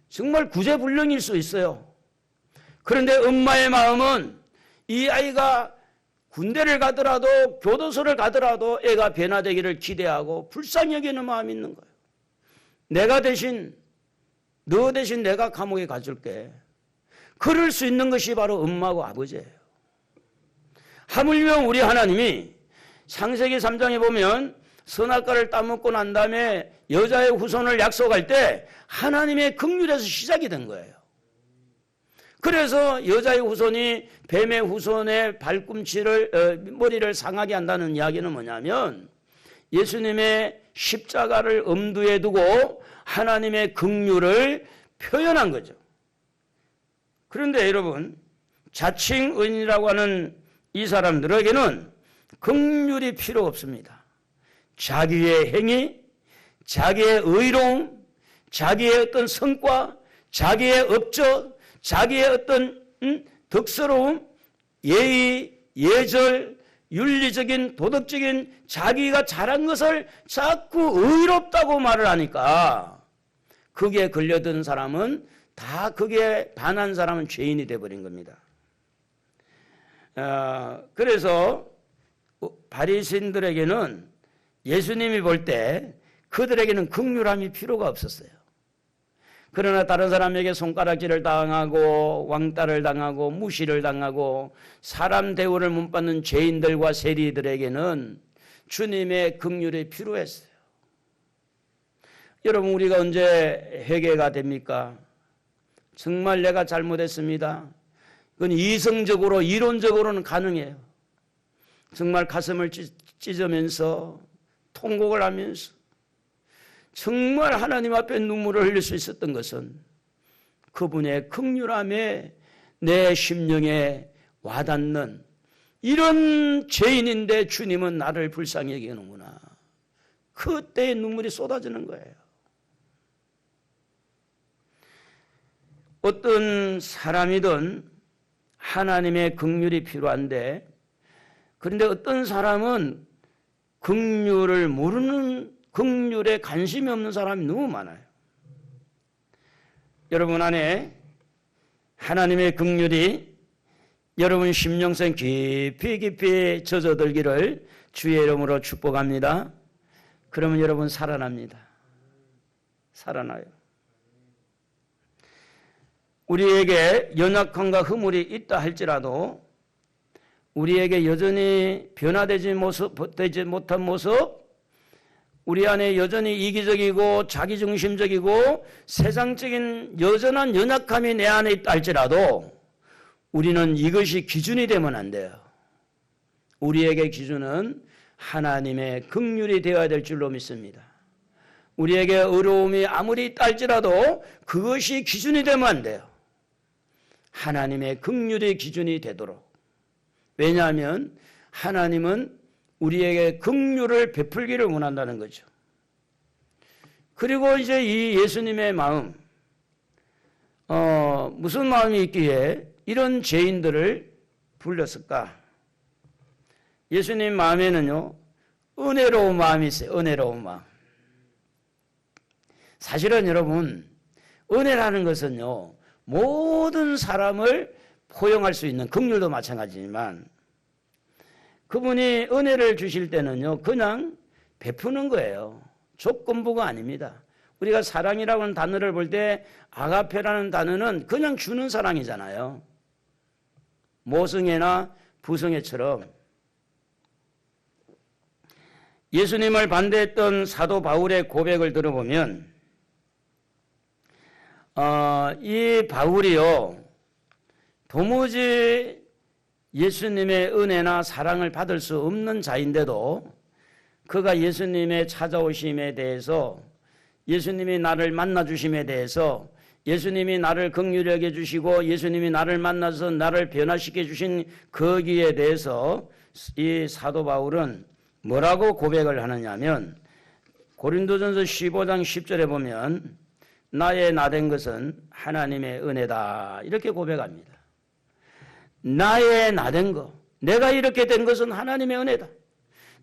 정말 구제불능일 수 있어요. 그런데 엄마의 마음은 이 아이가 군대를 가더라도 교도소를 가더라도 애가 변화되기를 기대하고 불쌍히 여기는 마음이 있는 거예요. 너 대신 내가 감옥에 가줄게. 그럴 수 있는 것이 바로 엄마고 아버지예요. 하물며 우리 하나님이 창세기 3장에 보면 선악과를 따먹고 난 다음에 여자의 후손을 약속할 때 하나님의 긍휼에서 시작이 된 거예요. 그래서 여자의 후손이 뱀의 후손의 머리를 상하게 한다는 이야기는 뭐냐면 예수님의 십자가를 엄두에 두고 하나님의 긍휼을 표현한 거죠. 그런데 여러분, 자칭 의인이라고 하는 이 사람들에게는 긍휼이 필요 없습니다. 자기의 행위, 자기의 의로움, 자기의 어떤 성과, 자기의 업적, 자기의 어떤 덕스러움, 예의, 예절, 윤리적인 도덕적인 자기가 잘한 것을 자꾸 의롭다고 말을 하니까 그게 걸려든 사람은 다 그게 반한 사람은 죄인이 되어버린 겁니다. 그래서 바리새인들에게는 예수님이 볼 때 그들에게는 긍휼함이 필요가 없었어요. 그러나 다른 사람에게 손가락질을 당하고 왕따를 당하고 무시를 당하고 사람 대우를 못 받는 죄인들과 세리들에게는 주님의 긍휼이 필요했어요. 여러분, 우리가 언제 회개가 됩니까? 정말 내가 잘못했습니다. 그건 이성적으로 이론적으로는 가능해요. 정말 가슴을 찢으면서 통곡을 하면서 정말 하나님 앞에 눈물을 흘릴 수 있었던 것은 그분의 긍휼함에 내 심령에 와닿는 이런 죄인인데 주님은 나를 불쌍히 여기는구나. 그때의 눈물이 쏟아지는 거예요. 어떤 사람이든 하나님의 긍휼이 필요한데 그런데 어떤 사람은 긍휼을 모르는 긍휼에 관심이 없는 사람이 너무 많아요. 여러분 안에 하나님의 긍휼이 여러분 심령성 깊이 깊이 젖어들기를 주의 이름으로 축복합니다. 그러면 여러분 살아납니다. 살아나요. 우리에게 연약함과 허물이 있다 할지라도 우리에게 여전히 변화되지 못한 모습, 우리 안에 여전히 이기적이고 자기중심적이고 세상적인 여전한 연약함이 내 안에 있다 할지라도 우리는 이것이 기준이 되면 안 돼요. 우리에게 기준은 하나님의 긍휼이 되어야 될 줄로 믿습니다. 우리에게 어려움이 아무리 있다 할지라도 그것이 기준이 되면 안 돼요. 하나님의 긍휼의 기준이 되도록. 왜냐하면 하나님은 우리에게 긍휼을 베풀기를 원한다는 거죠. 그리고 이제 이 예수님의 마음, 무슨 마음이 있기에 이런 죄인들을 불렀을까? 예수님 마음에는요, 은혜로운 마음이 있어요. 은혜로운 마음. 사실은 여러분, 은혜라는 것은요, 모든 사람을 포용할 수 있는 긍휼도 마찬가지지만 그분이 은혜를 주실 때는요, 그냥 베푸는 거예요. 조건부가 아닙니다. 우리가 사랑이라고 하는 단어를 볼 때 아가페라는 단어는 그냥 주는 사랑이잖아요. 모성애나 부성애처럼 예수님을 반대했던 사도 바울의 고백을 들어보면 이 바울이요 도무지 예수님의 은혜나 사랑을 받을 수 없는 자인데도 그가 예수님의 찾아오심에 대해서 예수님이 나를 만나주심에 대해서 예수님이 나를 긍휼히 여겨주시고 예수님이 나를 만나서 나를 변화시켜 주신 거기에 대해서 이 사도 바울은 뭐라고 고백을 하느냐면 고린도전서 15장 10절에 보면 나의 나된 것은 하나님의 은혜다 이렇게 고백합니다. 나의 나된 것, 내가 이렇게 된 것은 하나님의 은혜다.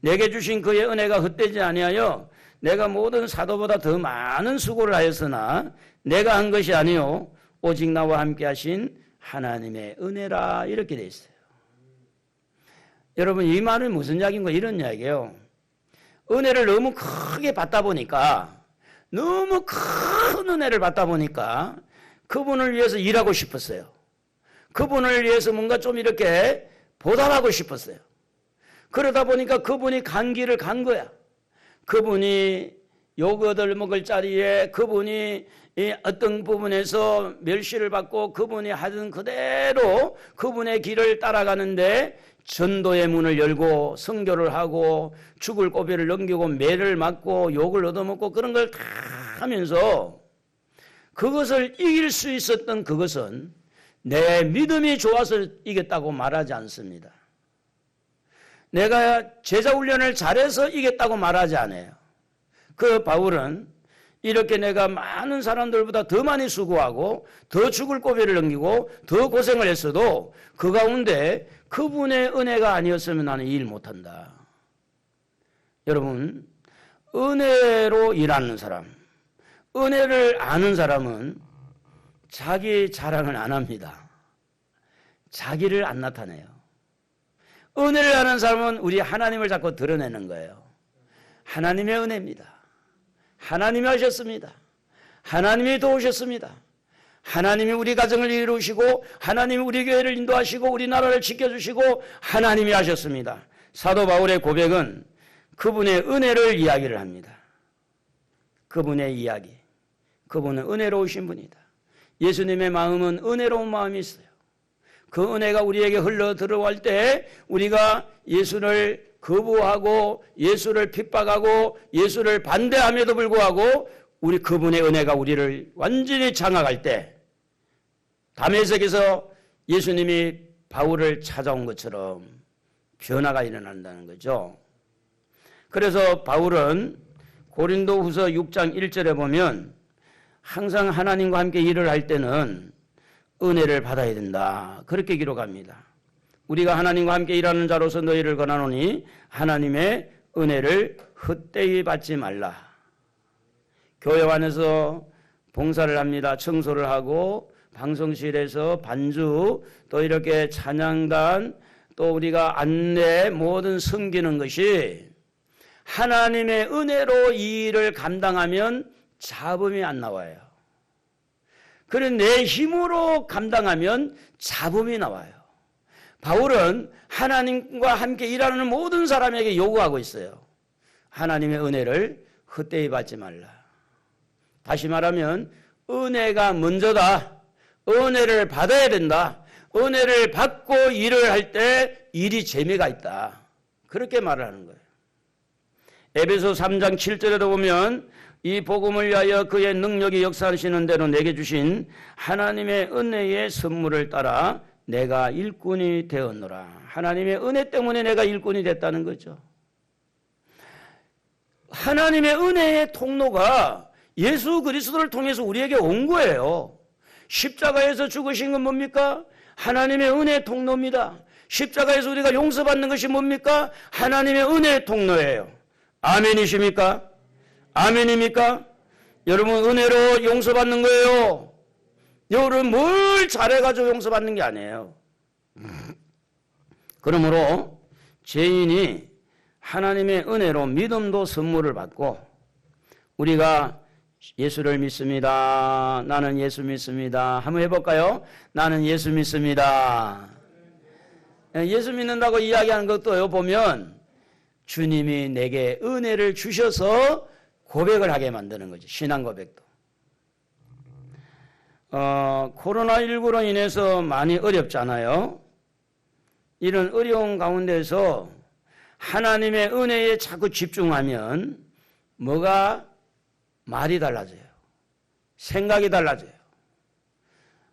내게 주신 그의 은혜가 헛되지 아니하여 내가 모든 사도보다 더 많은 수고를 하였으나 내가 한 것이 아니요 오직 나와 함께 하신 하나님의 은혜라 이렇게 돼 있어요. 여러분 이 말은 무슨 이야기인가 이런 이야기예요. 은혜를 너무 크게 받다 보니까 너무 큰 은혜를 받다 보니까 그분을 위해서 일하고 싶었어요. 그분을 위해서 뭔가 좀 이렇게 보답하고 싶었어요. 그러다 보니까 그분이 간 길을 간 거야. 그분이 요거들 먹을 자리에 그분이 어떤 부분에서 멸시를 받고 그분이 하던 그대로 그분의 길을 따라가는데 전도의 문을 열고 선교를 하고 죽을 고비를 넘기고 매를 맞고 욕을 얻어먹고 그런 걸 다 하면서 그것을 이길 수 있었던 그것은 내 믿음이 좋아서 이겼다고 말하지 않습니다. 내가 제자 훈련을 잘해서 이겼다고 말하지 않아요. 그 바울은 이렇게 내가 많은 사람들보다 더 많이 수고하고 더 죽을 고비를 넘기고 더 고생을 했어도 그 가운데 그분의 은혜가 아니었으면 나는 일 못한다. 여러분 은혜로 일하는 사람, 은혜를 아는 사람은 자기 자랑을 안 합니다. 자기를 안 나타내요. 은혜를 아는 사람은 우리 하나님을 자꾸 드러내는 거예요. 하나님의 은혜입니다. 하나님이 하셨습니다. 하나님이 도우셨습니다. 하나님이 우리 가정을 이루시고 하나님이 우리 교회를 인도하시고 우리나라를 지켜주시고 하나님이 하셨습니다. 사도 바울의 고백은 그분의 은혜를 이야기를 합니다. 그분의 이야기. 그분은 은혜로우신 분이다. 예수님의 마음은 은혜로운 마음이 있어요. 그 은혜가 우리에게 흘러 들어갈 때 우리가 예수를 거부하고 예수를 핍박하고 예수를 반대함에도 불구하고 우리 그분의 은혜가 우리를 완전히 장악할 때 다메섹에서 예수님이 바울을 찾아온 것처럼 변화가 일어난다는 거죠. 그래서 바울은 고린도후서 6장 1절에 보면 항상 하나님과 함께 일을 할 때는 은혜를 받아야 된다. 그렇게 기록합니다. 우리가 하나님과 함께 일하는 자로서 너희를 권하노니 하나님의 은혜를 헛되이 받지 말라. 교회 안에서 봉사를 합니다. 청소를 하고 방송실에서 반주 또 이렇게 찬양단 또 우리가 안내 모든 섬기는 것이 하나님의 은혜로 이 일을 감당하면 잡음이 안 나와요. 그래 내 힘으로 감당하면 잡음이 나와요. 바울은 하나님과 함께 일하는 모든 사람에게 요구하고 있어요. 하나님의 은혜를 헛되이 받지 말라. 다시 말하면 은혜가 먼저다. 은혜를 받아야 된다. 은혜를 받고 일을 할 때 일이 재미가 있다. 그렇게 말을 하는 거예요. 에베소 3장 7절에도 보면 이 복음을 위하여 그의 능력이 역사하시는 대로 내게 주신 하나님의 은혜의 선물을 따라 내가 일꾼이 되었노라. 하나님의 은혜 때문에 내가 일꾼이 됐다는 거죠. 하나님의 은혜의 통로가 예수 그리스도를 통해서 우리에게 온 거예요. 십자가에서 죽으신 건 뭡니까? 하나님의 은혜의 통로입니다. 십자가에서 우리가 용서받는 것이 뭡니까? 하나님의 은혜의 통로예요. 아멘이십니까? 아멘입니까? 여러분 은혜로 용서받는 거예요. 여러분 뭘 잘해가지고 용서받는 게 아니에요. 그러므로 죄인이 하나님의 은혜로 믿음도 선물을 받고 우리가 예수를 믿습니다. 나는 예수 믿습니다. 한번 해볼까요? 나는 예수 믿습니다. 예수 믿는다고 이야기하는 것도요, 보면 주님이 내게 은혜를 주셔서 고백을 하게 만드는 거죠. 신앙 고백도. 코로나19로 인해서 많이 어렵잖아요. 이런 어려운 가운데서 하나님의 은혜에 자꾸 집중하면 뭐가 말이 달라져요. 생각이 달라져요.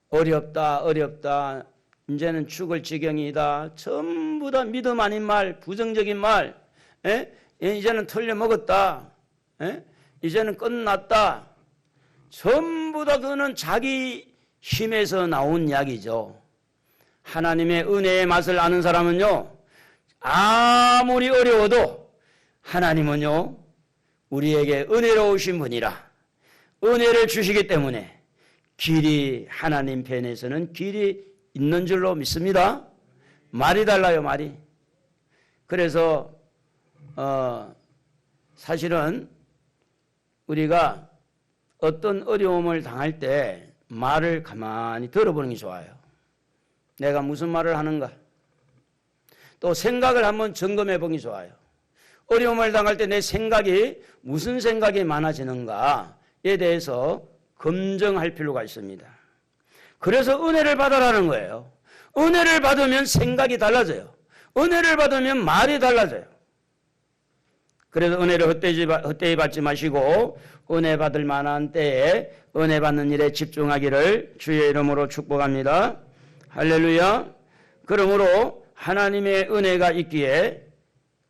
어렵다, 어렵다. 이제는 죽을 지경이다. 전부 다 믿음 아닌 말, 부정적인 말. 이제는 틀려먹었다. 이제는 끝났다. 전부 다 그거는 자기 힘에서 나온 이야기죠. 하나님의 은혜의 맛을 아는 사람은요, 아무리 어려워도 하나님은요, 우리에게 은혜로우신 분이라 은혜를 주시기 때문에 길이 하나님 편에서는 길이 있는 줄로 믿습니다. 말이 달라요, 말이. 그래서 사실은 우리가 어떤 어려움을 당할 때 말을 가만히 들어보는 게 좋아요. 내가 무슨 말을 하는가? 또 생각을 한번 점검해 보기 좋아요. 어려움을 당할 때 내 생각이 무슨 생각이 많아지는가에 대해서 검증할 필요가 있습니다. 그래서 은혜를 받으라는 거예요. 은혜를 받으면 생각이 달라져요. 은혜를 받으면 말이 달라져요. 그래서 은혜를 헛되이 받지 마시고 은혜 받을 만한 때에 은혜 받는 일에 집중하기를 주의 이름으로 축복합니다. 할렐루야. 그러므로 하나님의 은혜가 있기에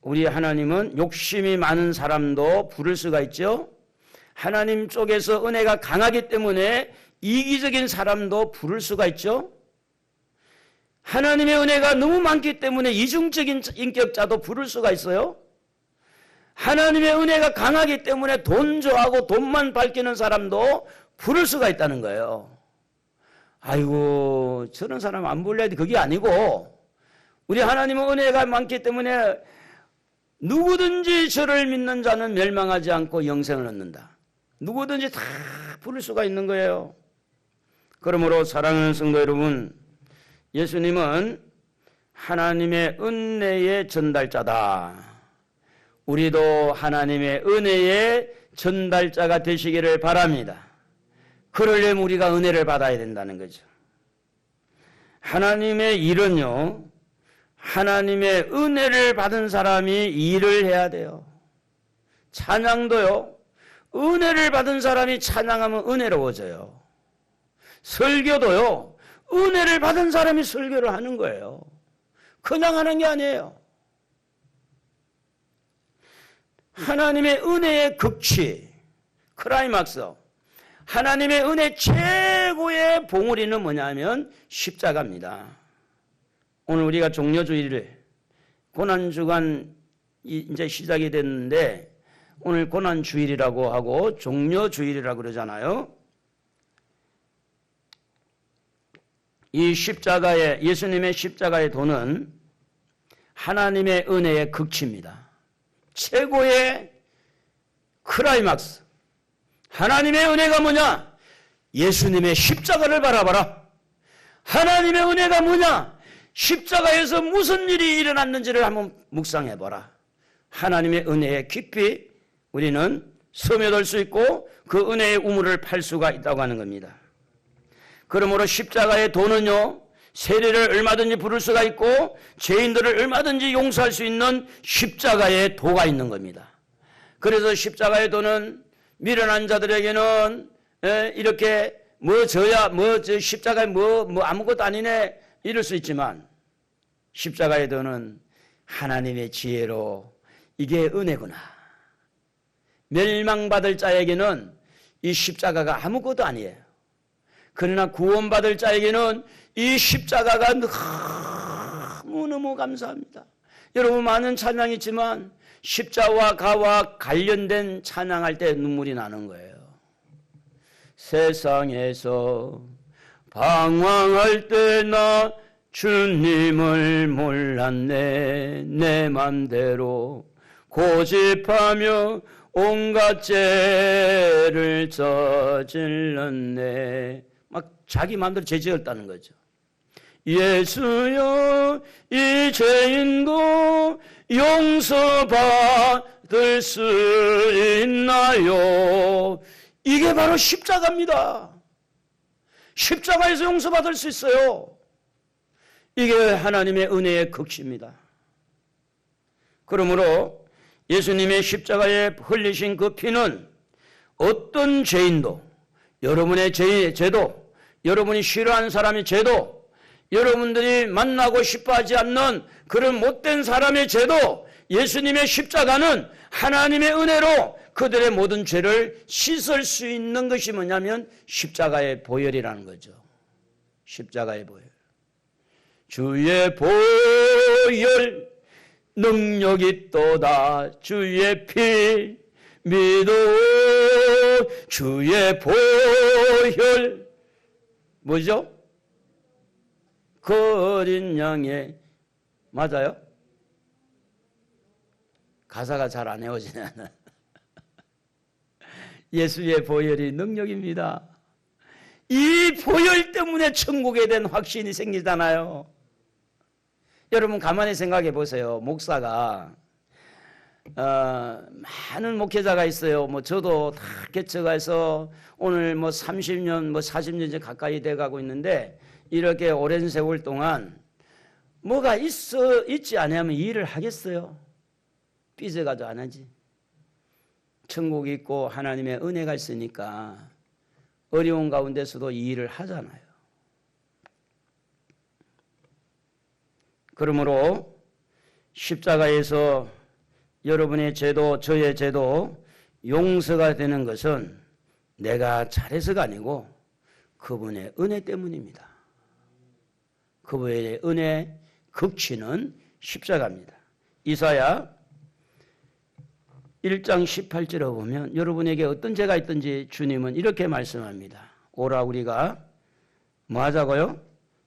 우리 하나님은 욕심이 많은 사람도 부를 수가 있죠. 하나님 쪽에서 은혜가 강하기 때문에 이기적인 사람도 부를 수가 있죠. 하나님의 은혜가 너무 많기 때문에 이중적인 인격자도 부를 수가 있어요. 하나님의 은혜가 강하기 때문에 돈 좋아하고 돈만 밝히는 사람도 부를 수가 있다는 거예요. 아이고, 저런 사람 안 불러야 돼. 그게 아니고, 우리 하나님은 은혜가 많기 때문에 누구든지 저를 믿는 자는 멸망하지 않고 영생을 얻는다. 누구든지 다 부를 수가 있는 거예요. 그러므로 사랑하는 성도 여러분, 예수님은 하나님의 은혜의 전달자다. 우리도 하나님의 은혜의 전달자가 되시기를 바랍니다. 그러려면 우리가 은혜를 받아야 된다는 거죠. 하나님의 일은요, 하나님의 은혜를 받은 사람이 일을 해야 돼요. 찬양도요, 은혜를 받은 사람이 찬양하면 은혜로워져요. 설교도요, 은혜를 받은 사람이 설교를 하는 거예요. 그냥 하는 게 아니에요. 하나님의 은혜의 극치, 클라이막스, 하나님의 은혜 최고의 봉우리는 뭐냐면 십자가입니다. 오늘 우리가 종려주일을, 고난주간 이제 시작이 됐는데 오늘 고난주일이라고 하고 종려주일이라고 그러잖아요. 이 십자가의, 예수님의 십자가의 도는 하나님의 은혜의 극치입니다. 최고의 클라이막스. 하나님의 은혜가 뭐냐? 예수님의 십자가를 바라봐라. 하나님의 은혜가 뭐냐? 십자가에서 무슨 일이 일어났는지를 한번 묵상해봐라. 하나님의 은혜에 깊이 우리는 스며들 수 있고 그 은혜의 우물을 팔 수가 있다고 하는 겁니다. 그러므로 십자가의 도는요, 세례를 얼마든지 부를 수가 있고 죄인들을 얼마든지 용서할 수 있는 십자가의 도가 있는 겁니다. 그래서 십자가의 도는 미련한 자들에게는 이렇게 저 십자가에 아무것도 아니네 이럴 수 있지만 십자가의 도는 하나님의 지혜로 이게 은혜구나. 멸망받을 자에게는 이 십자가가 아무것도 아니에요. 그러나 구원받을 자에게는 이 십자가가 너무너무 감사합니다. 여러분, 많은 찬양이 있지만 십자가와 관련된 찬양할 때 눈물이 나는 거예요. 세상에서 방황할 때 나 주님을 몰랐네. 내 맘대로 고집하며 온갖 죄를 저질렀네. 막 자기 마음대로 죄 지었다는 거죠. 예수여 이 죄인도 용서받을 수 있나요? 이게 바로 십자가입니다. 십자가에서 용서받을 수 있어요. 이게 하나님의 은혜의 극치입니다. 그러므로 예수님의 십자가에 흘리신 그 피는 어떤 죄인도, 여러분의 죄도, 여러분이 싫어하는 사람의 죄도, 여러분들이 만나고 싶어하지 않는 그런 못된 사람의 죄도 예수님의 십자가는 하나님의 은혜로 그들의 모든 죄를 씻을 수 있는 것이 뭐냐면 십자가의 보혈이라는 거죠. 십자가의 보혈. 주의 보혈 능력이 또다. 주의 피 믿어 주의 보혈. 뭐죠? 그 어린 양의, 맞아요? 가사가 잘 안 외워지네. 예수의 보혈이 능력입니다. 이 보혈 때문에 천국에 대한 확신이 생기잖아요. 여러분 가만히 생각해 보세요. 목사가 많은 목회자가 있어요. 뭐 저도 다 개척해서 오늘 뭐 30년, 뭐 40년 가까이 돼가고 있는데 이렇게 오랜 세월 동안 뭐가 있지 않으면 일을 하겠어요? 삐져가도 안 하지. 천국이 있고 하나님의 은혜가 있으니까 어려운 가운데서도 이 일을 하잖아요. 그러므로 십자가에서 여러분의 죄도 저의 죄도 용서가 되는 것은 내가 잘해서가 아니고 그분의 은혜 때문입니다. 그분의 은혜 극치는 십자가입니다. 이사야 1장 18절에 보면 여러분에게 어떤 죄가 있든지 주님은 이렇게 말씀합니다. 오라 우리가 뭐 하자고요?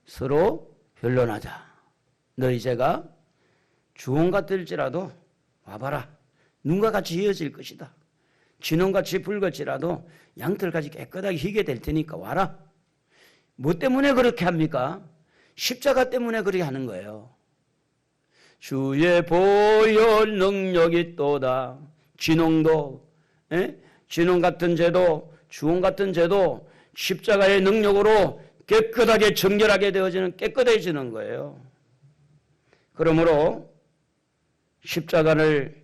서로 변론하자. 너희 죄가 주홍 같을지라도 와봐라. 눈과 같이 이어질 것이다. 진홍같이 붉을지라도 양털같이 깨끗하게 희게 될 테니까 와라. 뭐 때문에 그렇게 합니까? 십자가 때문에 그렇게 하는 거예요. 주의 보혈 능력이 또다. 진홍도, 진홍 같은 죄도, 주홍 같은 죄도 십자가의 능력으로 깨끗하게 정결하게 되어지는, 깨끗해지는 거예요. 그러므로 십자가를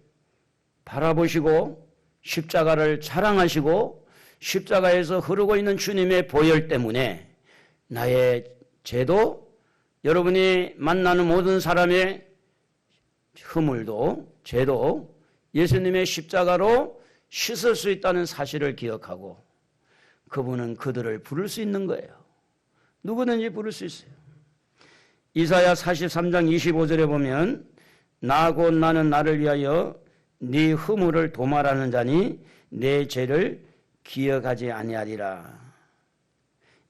바라보시고 십자가를 자랑하시고 십자가에서 흐르고 있는 주님의 보혈 때문에 나의 죄도, 여러분이 만나는 모든 사람의 허물도, 죄도 예수님의 십자가로 씻을 수 있다는 사실을 기억하고 그분은 그들을 부를 수 있는 거예요. 누구든지 부를 수 있어요. 이사야 43장 25절에 보면 나 곧 나는 나를 위하여 네 허물을 도말하는 자니 내 죄를 기억하지 아니하리라.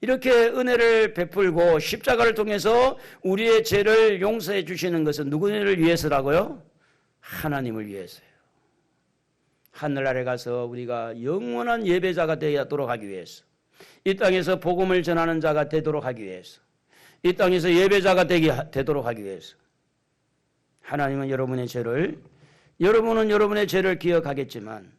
이렇게 은혜를 베풀고 십자가를 통해서 우리의 죄를 용서해 주시는 것은 누구를 위해서라고요? 하나님을 위해서요. 하늘나라에 가서 우리가 영원한 예배자가 되도록 하기 위해서, 이 땅에서 복음을 전하는 자가 되도록 하기 위해서, 이 땅에서 예배자가 되도록 하기 위해서 하나님은 여러분은 여러분의 죄를 기억하겠지만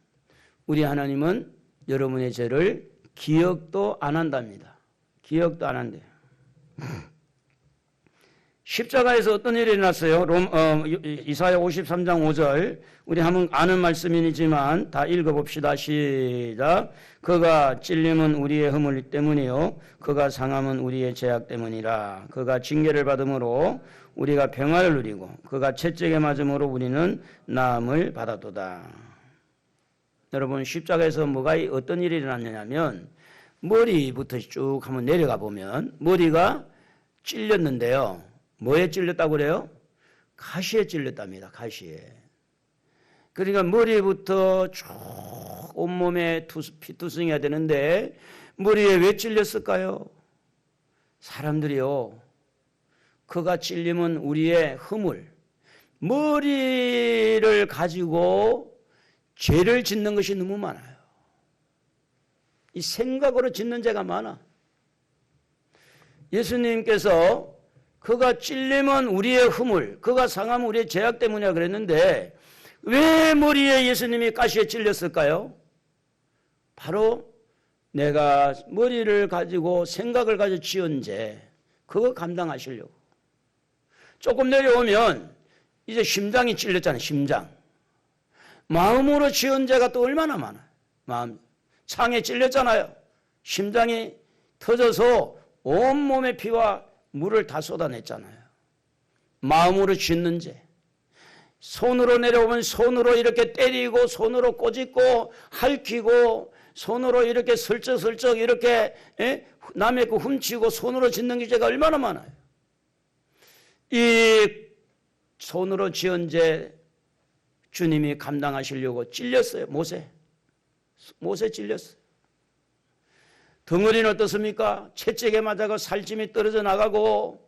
우리 하나님은 여러분의 죄를 기억도 안 한답니다. 기억도 안 한대요. 십자가에서 어떤 일이 일어났어요? 이사야 53장 5절 우리 한번 아는 말씀이지만 다 읽어봅시다. 시작. 그가 찔림은 우리의 허물 때문이요 그가 상함은 우리의 죄악 때문이라. 그가 징계를 받음으로 우리가 평화를 누리고 그가 채찍에 맞음으로 우리는 나음을 받았도다. 여러분 십자가에서 어떤 일이 일어났냐면 머리부터 쭉 한번 내려가 보면 머리가 찔렸는데요. 뭐에 찔렸다고 그래요? 가시에 찔렸답니다. 가시에. 그러니까 머리부터 쭉 온몸에 피투성이가 되는데 머리에 왜 찔렸을까요? 사람들이요. 그가 찔림은 우리의 허물, 머리를 가지고 죄를 짓는 것이 너무 많아요. 이 생각으로 짓는 죄가 많아. 예수님께서 그가 찔리면 우리의 허물, 그가 상하면 우리의 죄악 때문이라 그랬는데 왜 머리에 예수님이 가시에 찔렸을까요? 바로 내가 머리를 가지고 생각을 가지고 지은 죄, 그거 감당하시려고. 조금 내려오면 이제 심장이 찔렸잖아요. 심장. 마음으로 지은 죄가 또 얼마나 많아요. 마음. 창에 찔렸잖아요. 심장이 터져서 온몸의 피와 물을 다 쏟아냈잖아요. 마음으로 짓는 죄. 손으로 내려오면 손으로 이렇게 때리고 손으로 꼬집고 핥히고 손으로 이렇게 슬쩍슬쩍 이렇게 남의 거 훔치고 손으로 짓는 게 죄가 얼마나 많아요. 이 손으로 지은 죄 주님이 감당하시려고 찔렸어요. 못에 찔렸어요. 덩어리는 어떻습니까? 채찍에 맞아서 살찜이 떨어져 나가고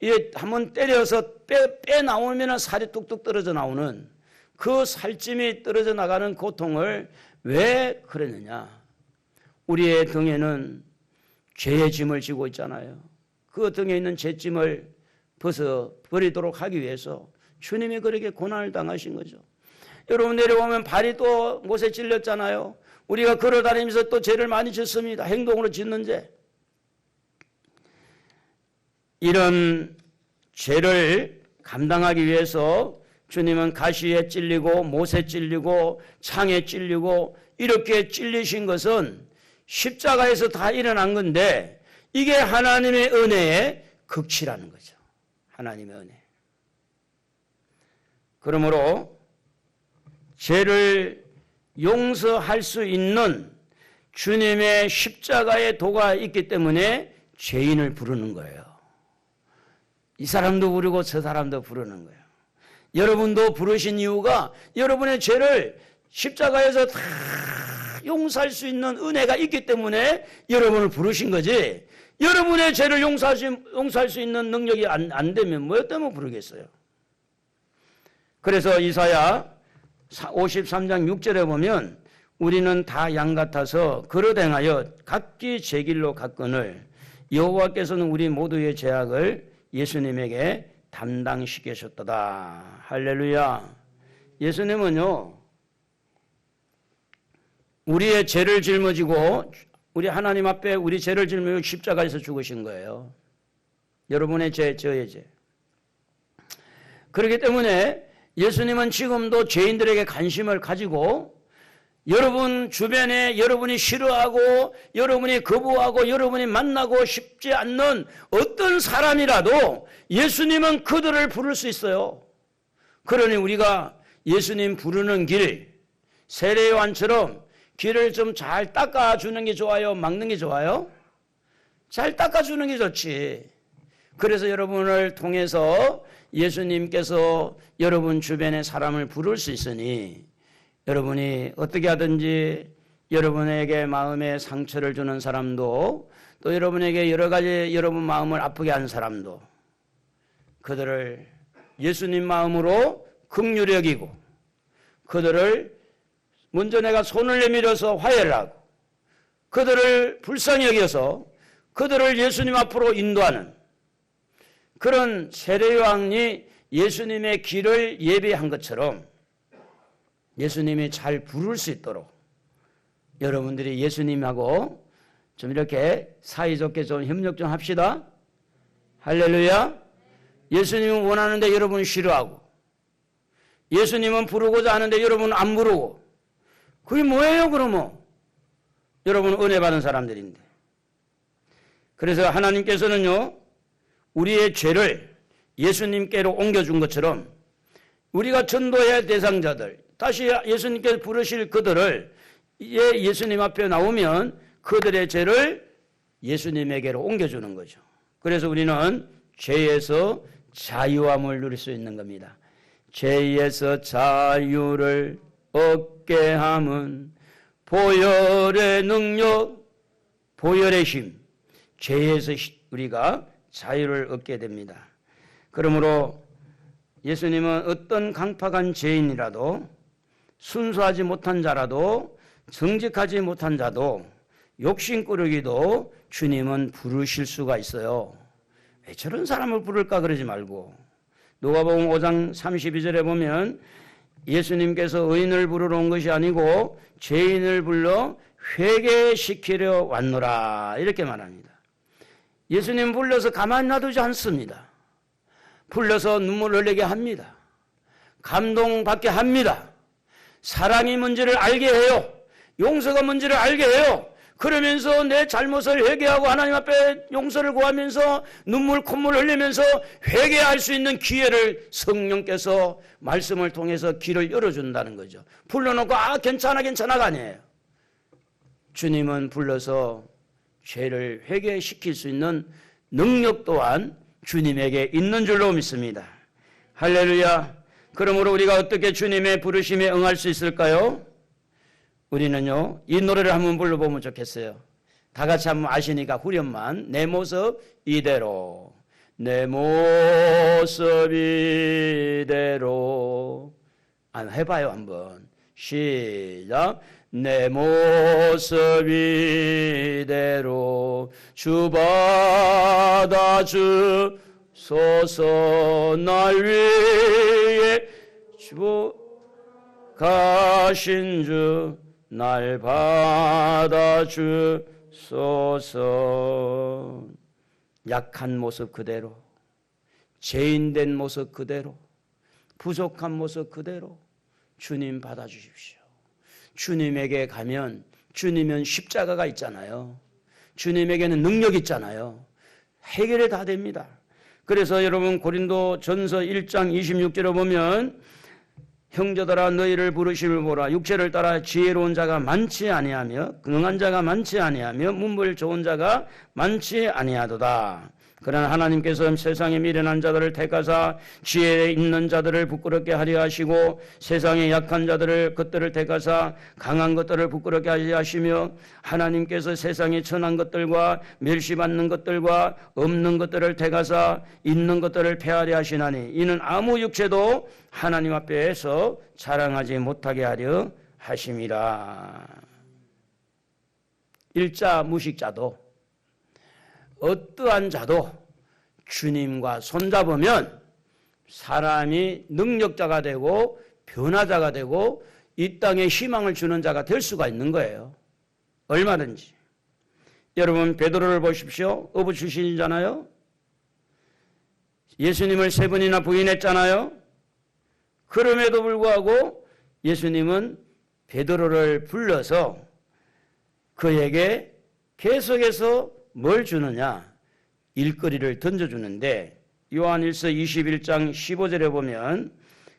이게 한번 때려서 빼 나오면 살이 뚝뚝 떨어져 나오는 그 살찜이 떨어져 나가는 고통을 왜 그랬느냐? 우리의 등에는 죄의 짐을 지고 있잖아요. 그 등에 있는 죄짐을 벗어 버리도록 하기 위해서 주님이 그렇게 고난을 당하신 거죠. 여러분 내려오면 발이 또 못에 찔렸잖아요. 우리가 걸어다니면서 또 죄를 많이 짓습니다. 행동으로 짓는 죄. 이런 죄를 감당하기 위해서 주님은 가시에 찔리고 못에 찔리고 창에 찔리고 이렇게 찔리신 것은 십자가에서 다 일어난 건데 이게 하나님의 은혜의 극치라는 거죠. 하나님의 은혜. 그러므로 죄를 용서할 수 있는 주님의 십자가의 도가 있기 때문에 죄인을 부르는 거예요. 이 사람도 부르고 저 사람도 부르는 거예요. 여러분도 부르신 이유가 여러분의 죄를 십자가에서 다 용서할 수 있는 은혜가 있기 때문에 여러분을 부르신 거지, 여러분의 죄를 용서할 수 있는 능력이 안 되면 뭐 때문에 부르겠어요? 그래서 이사야 53장 6절에 보면 우리는 다 양 같아서 그릇 행하여 각기 제 길로 갔거늘 여호와께서는 우리 모두의 죄악을 예수님에게 담당시키셨도다. 할렐루야. 예수님은요 우리의 죄를 짊어지고 우리 하나님 앞에 우리 죄를 짊어지고 십자가에서 죽으신 거예요. 여러분의 죄, 저의 죄. 그렇기 때문에 예수님은 지금도 죄인들에게 관심을 가지고 여러분 주변에 여러분이 싫어하고 여러분이 거부하고 여러분이 만나고 싶지 않는 어떤 사람이라도 예수님은 그들을 부를 수 있어요. 그러니 우리가 예수님 부르는 길, 세례요한처럼 길을 좀 잘 닦아주는 게 좋아요? 막는 게 좋아요? 잘 닦아주는 게 좋지. 그래서 여러분을 통해서 예수님께서 여러분 주변의 사람을 부를 수 있으니 여러분이 어떻게 하든지 여러분에게 마음에 상처를 주는 사람도 또 여러분에게 여러 가지 여러분 마음을 아프게 한 사람도 그들을 예수님 마음으로 긍휼히 여기고 그들을 먼저 내가 손을 내밀어서 화해를 하고 그들을 불쌍히 여겨서 그들을 예수님 앞으로 인도하는 그런 세례요한이 예수님의 길을 예비한 것처럼 예수님이 잘 부를 수 있도록 여러분들이 예수님하고 좀 이렇게 사이좋게 좀 협력 좀 합시다. 할렐루야. 예수님은 원하는데 여러분은 싫어하고 예수님은 부르고자 하는데 여러분은 안 부르고 그게 뭐예요 그러면? 여러분은 은혜 받은 사람들인데. 그래서 하나님께서는요 우리의 죄를 예수님께로 옮겨준 것처럼 우리가 전도해야 할 대상자들 다시 예수님께서 부르실 그들을 예수님 앞에 나오면 그들의 죄를 예수님에게로 옮겨주는 거죠. 그래서 우리는 죄에서 자유함을 누릴 수 있는 겁니다. 죄에서 자유를 얻게 함은 보혈의 능력, 보혈의 힘, 죄에서 우리가 자유를 얻게 됩니다. 그러므로 예수님은 어떤 강팍한 죄인이라도 순수하지 못한 자라도 정직하지 못한 자도 욕심꾸러기도 주님은 부르실 수가 있어요. 왜 저런 사람을 부를까 그러지 말고 누가복음 5장 32절에 보면 예수님께서 의인을 부르러 온 것이 아니고 죄인을 불러 회개시키려 왔노라 이렇게 말합니다. 예수님 불러서 가만히 놔두지 않습니다. 불러서 눈물 흘리게 합니다. 감동받게 합니다. 사랑이 뭔지를 알게 해요. 용서가 뭔지를 알게 해요. 그러면서 내 잘못을 회개하고 하나님 앞에 용서를 구하면서 눈물 콧물 흘리면서 회개할 수 있는 기회를 성령께서 말씀을 통해서 길을 열어준다는 거죠. 불러놓고 괜찮아가 아니에요. 주님은 불러서 죄를 회개시킬 수 있는 능력 또한 주님에게 있는 줄로 믿습니다. 할렐루야. 그러므로 우리가 어떻게 주님의 부르심에 응할 수 있을까요? 우리는요, 이 노래를 한번 불러보면 좋겠어요. 다 같이 한번 아시니까 후렴만. 내 모습 이대로, 내 모습 이대로. 해봐요 한번. 시작. 내 모습 이대로 주 받아주소서. 날 위해 주 가신 주 날 받아주소서. 약한 모습 그대로, 죄인된 모습 그대로, 부족한 모습 그대로 주님 받아주십시오. 주님에게 가면 주님은 십자가가 있잖아요. 주님에게는 능력 있잖아요. 해결이 다 됩니다. 그래서 여러분 고린도 전서 1장 26절에 보면 형제들아 너희를 부르심을 보라. 육체를 따라 지혜로운 자가 많지 아니하며 능한 자가 많지 아니하며 문벌 좋은 자가 많지 아니하도다. 그러나 하나님께서 세상에 미련한 자들을 택하사 지혜에 있는 자들을 부끄럽게 하려 하시고 세상에 약한 자들을 것들을 택하사 강한 것들을 부끄럽게 하려 하시며 하나님께서 세상에 천한 것들과 멸시받는 것들과 없는 것들을 택하사 있는 것들을 폐하려 하시나니 이는 아무 육체도 하나님 앞에서 자랑하지 못하게 하려 하심이라. 일자 무식자도 어떠한 자도 주님과 손잡으면 사람이 능력자가 되고 변화자가 되고 이 땅에 희망을 주는 자가 될 수가 있는 거예요. 얼마든지. 여러분 베드로를 보십시오. 어부 출신이잖아요. 예수님을 3번이나 부인했잖아요. 그럼에도 불구하고 예수님은 베드로를 불러서 그에게 계속해서 뭘 주느냐? 일거리를 던져주는데 요한일서 21장 15절에 보면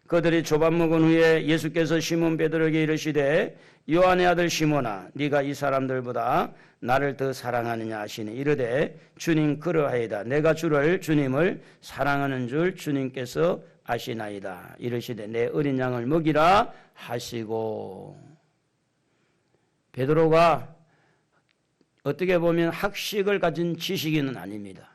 그들이 조밥 먹은 후에 예수께서 시몬 베드로에게 이르시되 요한의 아들 시몬아 네가 이 사람들보다 나를 더 사랑하느냐 하시니 이르되 주님 그러하이다. 내가 주님을 사랑하는 줄 주님께서 아시나이다. 이르시되 내 어린 양을 먹이라 하시고. 베드로가 어떻게 보면 학식을 가진 지식인은 아닙니다.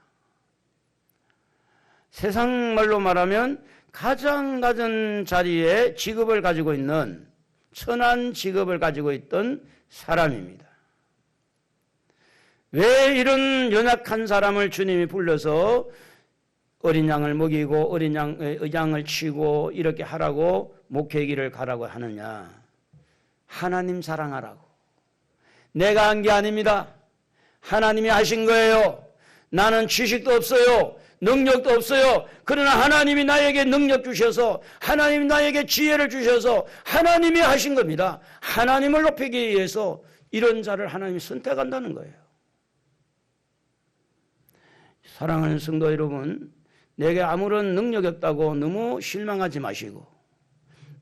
세상 말로 말하면 가장 낮은 자리에 직업을 가지고 있는 천한 직업을 가지고 있던 사람입니다. 왜 이런 연약한 사람을 주님이 불러서 어린 양을 먹이고 어린 양을 치고 이렇게 하라고 목회기를 가라고 하느냐? 하나님 사랑하라고. 내가 한 게 아닙니다. 하나님이 하신 거예요. 나는 지식도 없어요. 능력도 없어요. 그러나 하나님이 나에게 능력 주셔서 하나님이 나에게 지혜를 주셔서 하나님이 하신 겁니다. 하나님을 높이기 위해서 이런 자를 하나님이 선택한다는 거예요. 사랑하는 성도 여러분, 내게 아무런 능력이 없다고 너무 실망하지 마시고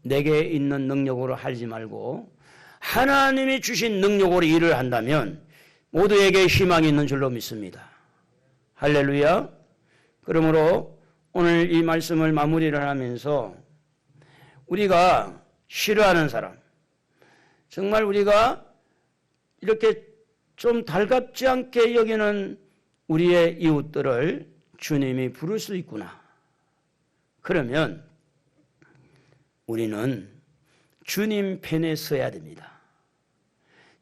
내게 있는 능력으로 하지 말고 하나님이 주신 능력으로 일을 한다면 모두에게 희망이 있는 줄로 믿습니다. 할렐루야. 그러므로 오늘 이 말씀을 마무리를 하면서 우리가 싫어하는 사람, 정말 우리가 이렇게 좀 달갑지 않게 여기는 우리의 이웃들을 주님이 부를 수 있구나. 그러면 우리는 주님 편에 서야 됩니다.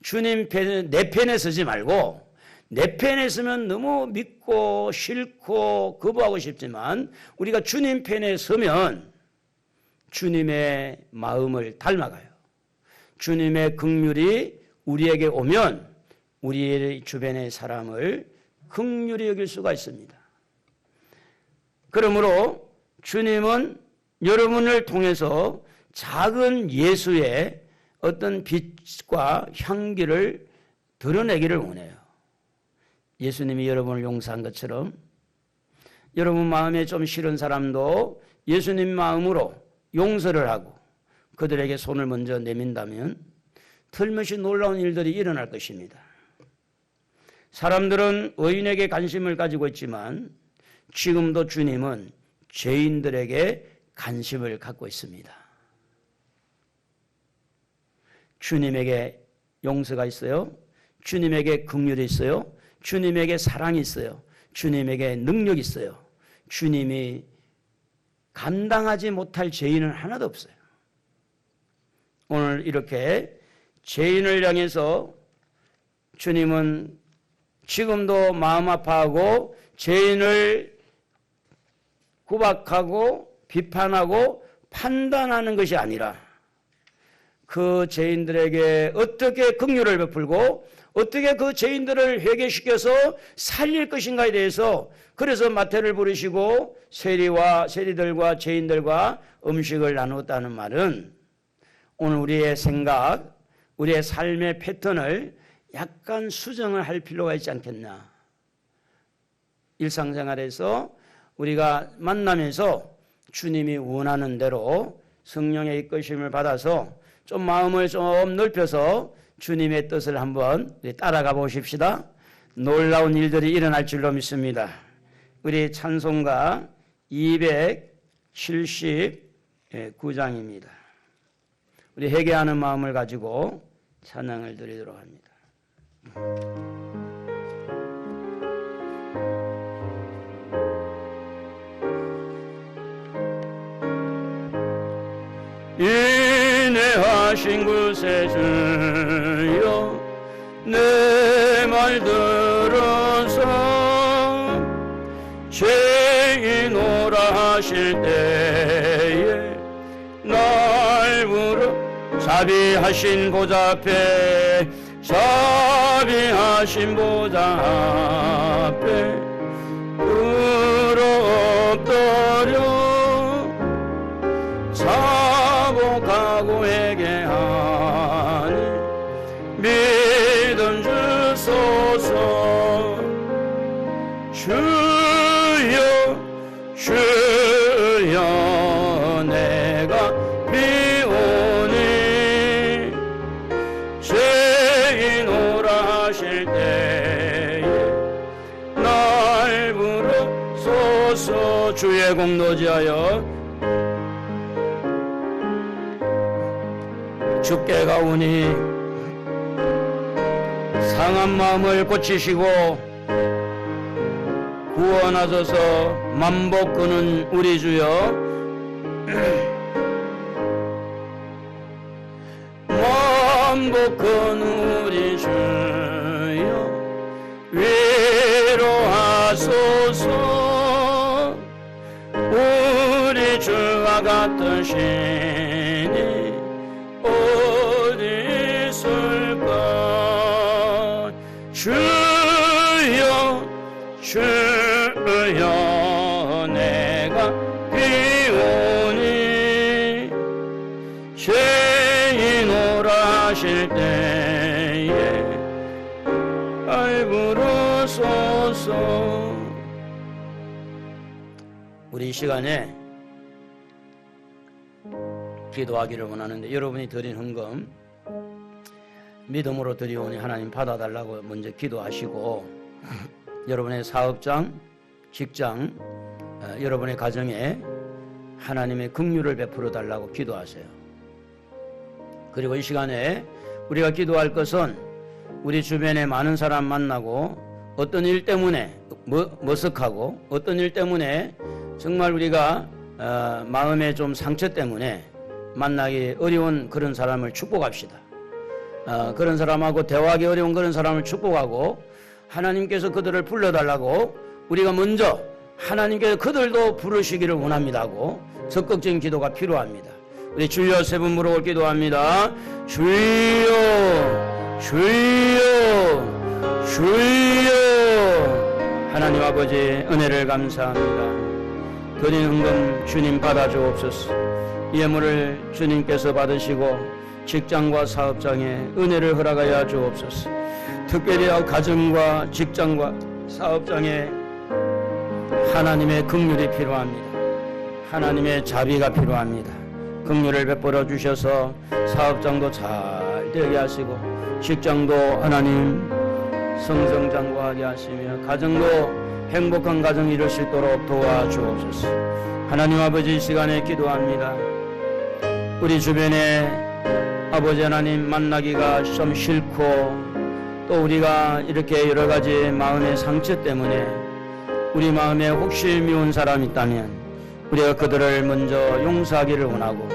주님 편에, 내 편에 서지 말고 내 편에 서면 너무 믿고 싫고 거부하고 싶지만 우리가 주님 편에 서면 주님의 마음을 닮아가요. 주님의 긍휼이 우리에게 오면 우리의 주변의 사람을 긍휼히 여길 수가 있습니다. 그러므로 주님은 여러분을 통해서 작은 예수의 어떤 빛과 향기를 드러내기를 원해요. 예수님이 여러분을 용서한 것처럼 여러분 마음에 좀 싫은 사람도 예수님 마음으로 용서를 하고 그들에게 손을 먼저 내민다면 틀림없이 놀라운 일들이 일어날 것입니다. 사람들은 의인에게 관심을 가지고 있지만 지금도 주님은 죄인들에게 관심을 갖고 있습니다. 주님에게 용서가 있어요. 주님에게 긍휼이 있어요. 주님에게 사랑이 있어요. 주님에게 능력이 있어요. 주님이 감당하지 못할 죄인은 하나도 없어요. 오늘 이렇게 죄인을 향해서 주님은 지금도 마음 아파하고 죄인을 구박하고 비판하고 판단하는 것이 아니라 그 죄인들에게 어떻게 긍휼을 베풀고 어떻게 그 죄인들을 회개시켜서 살릴 것인가에 대해서 그래서 마태를 부르시고 세리들과 죄인들과 음식을 나누었다는 말은 오늘 우리의 생각, 우리의 삶의 패턴을 약간 수정을 할 필요가 있지 않겠나. 일상생활에서 우리가 만나면서 주님이 원하는 대로 성령의 이끄심을 받아서 좀 마음을 좀 넓혀서 주님의 뜻을 한번 따라가 보십시다. 놀라운 일들이 일어날 줄로 믿습니다. 우리 찬송가 279장입니다. 우리 회개하는 마음을 가지고 찬양을 드리도록 합니다. 인내하신 구세주여 내 말 들어서 죄인 오라 하실 때에 날 부르 자비하신 보좌 앞에 자비하신 보좌 앞에 엎드려 자복하고 회개하니 믿음 주소서. 주여 주여 내가 비오니 죄인 오라 하실 때에 날 부르소서. 주의 공로지하여 주께 가오니 상한 마음을 고치시고 구원하소서. 만복하는 우리 주여 만복하는 우리 주여 위로하소서. 우리 주와 같은 신이 어디 있을까. 주여 주여 내가 비오니 죄인 오라 하실 때에 날 부르소서. 우리 이 시간에 기도하기를 원하는데 여러분이 드린 헌금 믿음으로 드리오니 하나님 받아달라고 먼저 기도하시고 여러분의 사업장, 직장, 여러분의 가정에 하나님의 긍휼을 베풀어 달라고 기도하세요. 그리고 이 시간에 우리가 기도할 것은 우리 주변에 많은 사람 만나고 어떤 일 때문에 머쓱하고 어떤 일 때문에 정말 우리가 마음의 좀 상처 때문에 만나기 어려운 그런 사람을 축복합시다. 그런 사람하고 대화하기 어려운 그런 사람을 축복하고 하나님께서 그들을 불러달라고 우리가 먼저 하나님께서 그들도 부르시기를 원합니다고 적극적인 기도가 필요합니다. 우리 주여 세 번 부르고 기도합니다. 주여 주여 주여. 하나님 아버지 은혜를 감사합니다. 드린 헌금 주님 받아주옵소서. 예물을 주님께서 받으시고 직장과 사업장에 은혜를 허락하여 주옵소서. 특별히 가정과 직장과 사업장에 하나님의 긍휼이 필요합니다. 하나님의 자비가 필요합니다. 긍휼을 베풀어 주셔서 사업장도 잘 되게 하시고 직장도 하나님 성성장구하게 하시며 가정도 행복한 가정 이룰 수 있도록 도와주옵소서. 하나님 아버지, 이 시간에 기도합니다. 우리 주변에 아버지 하나님 만나기가 좀 싫고 또 우리가 이렇게 여러 가지 마음의 상처 때문에 우리 마음에 혹시 미운 사람이 있다면 우리가 그들을 먼저 용서하기를 원하고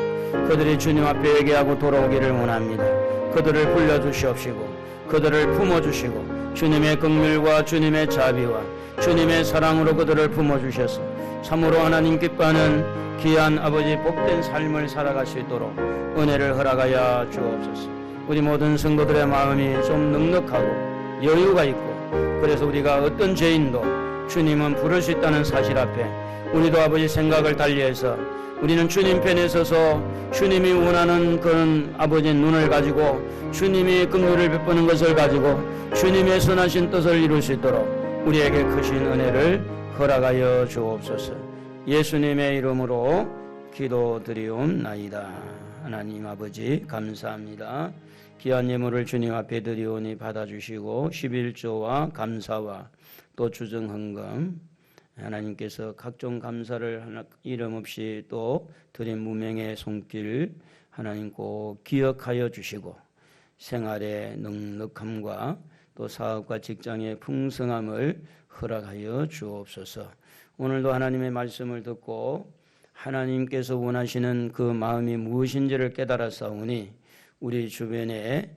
그들이 주님 앞에 얘기하고 돌아오기를 원합니다. 그들을 불러주시옵시고 그들을 품어주시고 주님의 긍휼과 주님의 자비와 주님의 사랑으로 그들을 품어주셔서 참으로 하나님 기뻐하는 귀한 아버지 복된 삶을 살아갈 수 있도록 은혜를 허락하여 주옵소서. 우리 모든 성도들의 마음이 좀 넉넉하고 여유가 있고 그래서 우리가 어떤 죄인도 주님은 부를 수 있다는 사실 앞에 우리도 아버지 생각을 달리해서 우리는 주님 편에 서서 주님이 원하는 그런 아버지 눈을 가지고 주님이 긍휼을 베푸는 것을 가지고 주님의 선하신 뜻을 이룰 수 있도록 우리에게 크신 은혜를 허락하여 주옵소서. 예수님의 이름으로 기도드리옵나이다. 하나님 아버지 감사합니다. 귀한 예물을 주님 앞에 드리오니 받아주시고 11조와 감사와 또 주정헌금 하나님께서 각종 감사를 이름 없이 또 드린 무명의 손길 하나님 꼭 기억하여 주시고 생활의 넉넉함과 또 사업과 직장의 풍성함을 허락하여 주옵소서. 오늘도 하나님의 말씀을 듣고 하나님께서 원하시는 그 마음이 무엇인지를 깨달았사오니 우리 주변의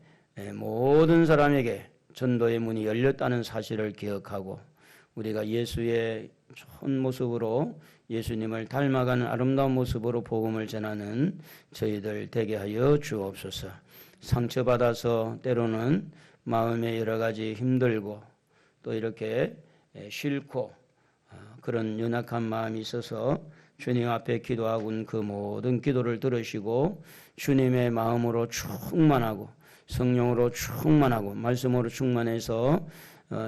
모든 사람에게 전도의 문이 열렸다는 사실을 기억하고 우리가 예수의 좋은 모습으로 예수님을 닮아가는 아름다운 모습으로 복음을 전하는 저희들 되게 하여 주옵소서. 상처받아서 때로는 마음에 여러 가지 힘들고 또 이렇게 싫고 그런 연약한 마음이 있어서 주님 앞에 기도하고 그 모든 기도를 들으시고 주님의 마음으로 충만하고 성령으로 충만하고 말씀으로 충만해서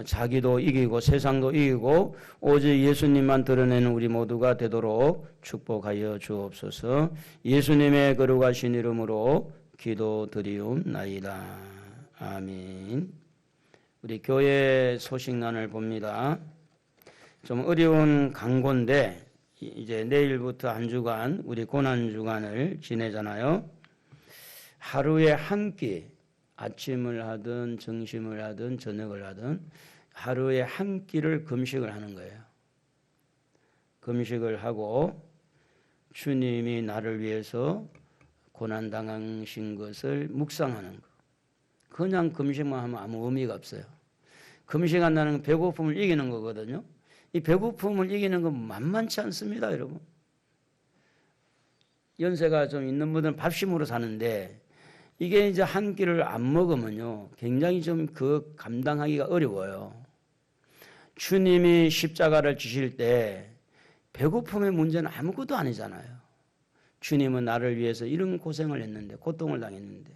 자기도 이기고 세상도 이기고 오직 예수님만 드러내는 우리 모두가 되도록 축복하여 주옵소서. 예수님의 거룩하신 이름으로 기도드리옵나이다. 아멘. 우리 교회 소식란을 봅니다. 좀 어려운 강고인데 이제 내일부터 한 주간 우리 고난주간을 지내잖아요. 하루에 한 끼 아침을 하든 점심을 하든 저녁을 하든 하루에 한 끼를 금식을 하는 거예요. 금식을 하고 주님이 나를 위해서 고난당하신 것을 묵상하는 거. 그냥 금식만 하면 아무 의미가 없어요. 금식한다는 건 배고픔을 이기는 거거든요. 이 배고픔을 이기는 건 만만치 않습니다, 여러분. 연세가 좀 있는 분들은 밥심으로 사는데 이게 이제 한 끼를 안 먹으면요, 굉장히 좀 그 감당하기가 어려워요. 주님이 십자가를 지실 때 배고픔의 문제는 아무것도 아니잖아요. 주님은 나를 위해서 이런 고생을 했는데, 고통을 당했는데,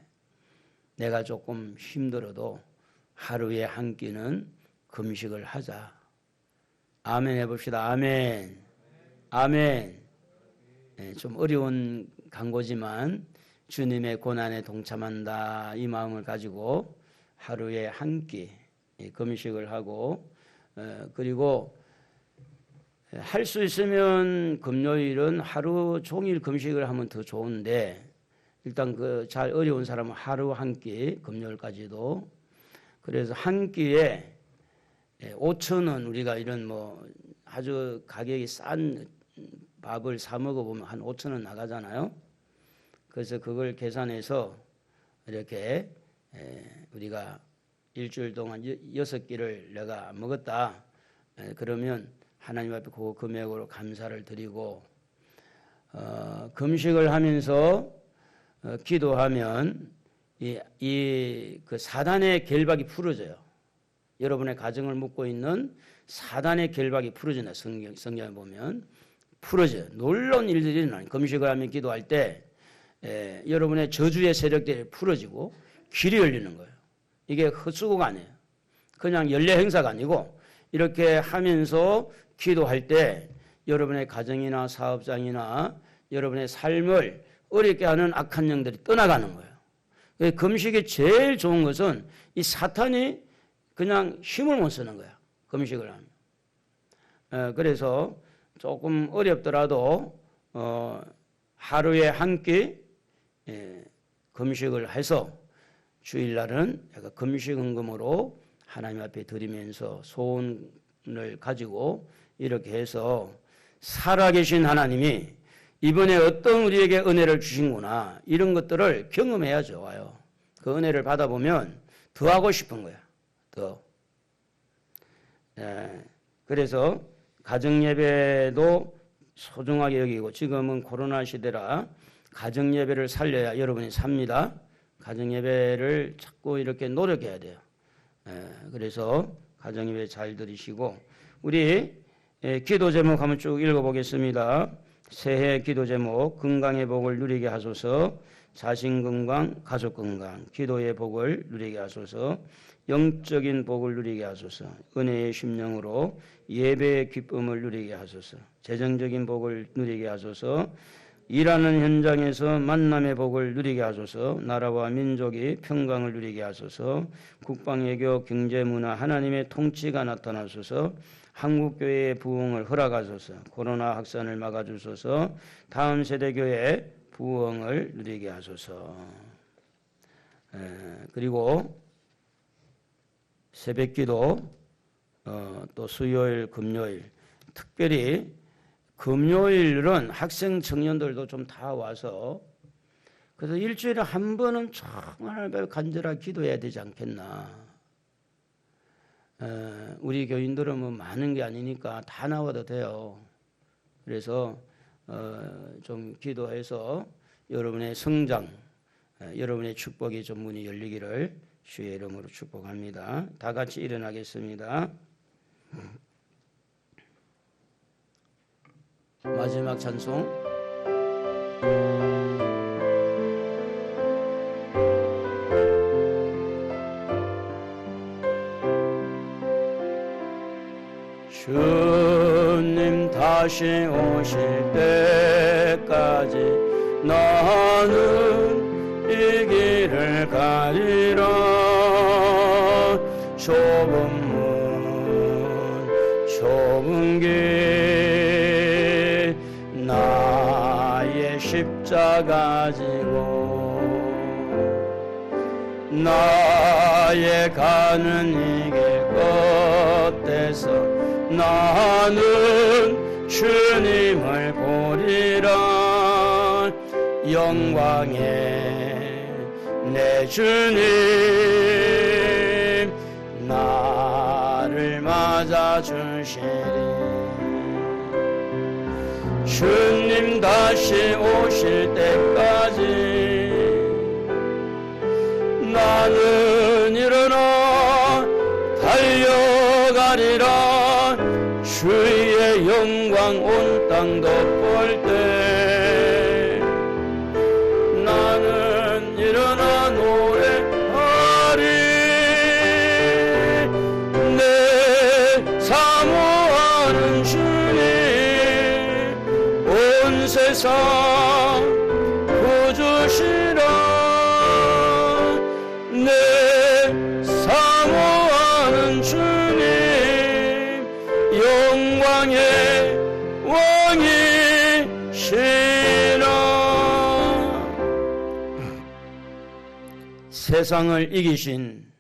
내가 조금 힘들어도 하루에 한 끼는 금식을 하자. 아멘 해봅시다. 아멘. 아멘. 네, 좀 어려운 강고지만 주님의 고난에 동참한다 이 마음을 가지고 하루에 한 끼 금식을 하고 그리고 할 수 있으면 금요일은 하루 종일 금식을 하면 더 좋은데 일단 그 잘 어려운 사람은 하루 한 끼 금요일까지도 그래서 한 끼에 5,000원 우리가 이런 뭐 아주 가격이 싼 밥을 사 먹어보면 한 5,000원 나가잖아요. 그래서 그걸 계산해서 이렇게 우리가 일주일 동안 6끼를 내가 먹었다. 그러면 하나님 앞에 그 금액으로 감사를 드리고 금식을 하면서 기도하면 그 사단의 결박이 풀어져요. 여러분의 가정을 묶고 있는 사단의 결박이 풀어진다. 성경에 보면 풀어져요. 놀라운 일들이 일어나요. 금식을 하면 기도할 때 여러분의 저주의 세력들이 풀어지고 길이 열리는 거예요. 이게 헛수고가 아니에요. 그냥 연례 행사가 아니고 이렇게 하면서 기도할 때 여러분의 가정이나 사업장이나 여러분의 삶을 어렵게 하는 악한 영들이 떠나가는 거예요. 금식이 제일 좋은 것은 이 사탄이 그냥 힘을 못 쓰는 거야. 금식을 하면. 그래서 조금 어렵더라도 하루에 한 끼 금식을 해서 주일날은 금식 헌금으로 하나님 앞에 드리면서 소원을 가지고 이렇게 해서 살아계신 하나님이 이번에 어떤 우리에게 은혜를 주신구나 이런 것들을 경험해야 좋아요. 그 은혜를 받아보면 더 하고 싶은 거야. 더. 그래서 가정예배도 소중하게 여기고 지금은 코로나 시대라 가정예배를 살려야 여러분이 삽니다. 가정예배를 자꾸 이렇게 노력해야 돼요. 그래서 가정예배 잘 들으시고 우리 기도 제목 한번 쭉 읽어보겠습니다. 새해 기도 제목 건강의 복을 누리게 하소서. 자신 건강, 가족 건강, 기도의 복을 누리게 하소서. 영적인 복을 누리게 하소서. 은혜의 심령으로 예배의 기쁨을 누리게 하소서. 재정적인 복을 누리게 하소서. 일하는 현장에서 만남의 복을 누리게 하소서. 나라와 민족이 평강을 누리게 하소서. 국방외교 경제문화 하나님의 통치가 나타나소서. 한국교회의 부흥을 허락하소서. 코로나 확산을 막아주소서. 다음 세대교회 부흥을 누리게 하소서. 그리고 새벽기도 또 수요일 금요일 특별히 금요일은 학생 청년들도 좀 다 와서 그래서 일주일에 한 번은 정말 간절하게 기도해야 되지 않겠나. 우리 교인들은 뭐 많은 게 아니니까 다 나와도 돼요. 그래서 좀 기도해서 여러분의 성장, 여러분의 축복이 좀 문이 열리기를 주의 이름으로 축복합니다. 다 같이 일어나겠습니다. 마지막 찬송. 주님 다시 오실 때까지 나는 이 길을 가리라. 좁은 문 좁은 길 나의 십자가 지고 나의 가는 이 길 끝에서 나는 주님을 보리라. 영광의 내 주님 나를 맞아 주시리. 주님 다시 오실 때까지 나는 일어나 달려가리라. 주의 영광 온 땅 덮을 때 나는 일어나 노래하리. 내 사모하는 주님 온 세상 구주시라. 내 사모하는 주님 영광의 왕이시라. 세상을 이기신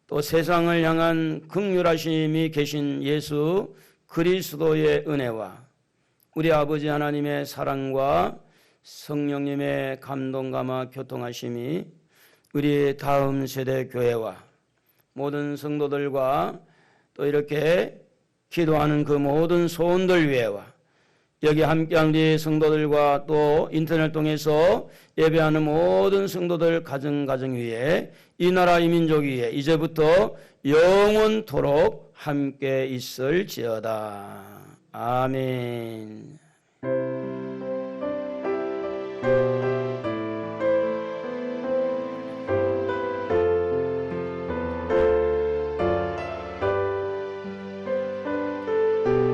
또 세상을 향한 긍휼하심이 계신 예수 그리스도의 은혜와 우리 아버지 하나님의 사랑과 성령님의 감동감화 교통하심이 우리 다음 세대 교회와 모든 성도들과 또 이렇게 기도하는 그 모든 소원들 위에와 여기 함께한 우리 성도들과 또 인터넷 통해서 예배하는 모든 성도들 가정 위에 이 나라 이 민족 위에 이제부터 영원토록 함께 있을지어다. 아멘.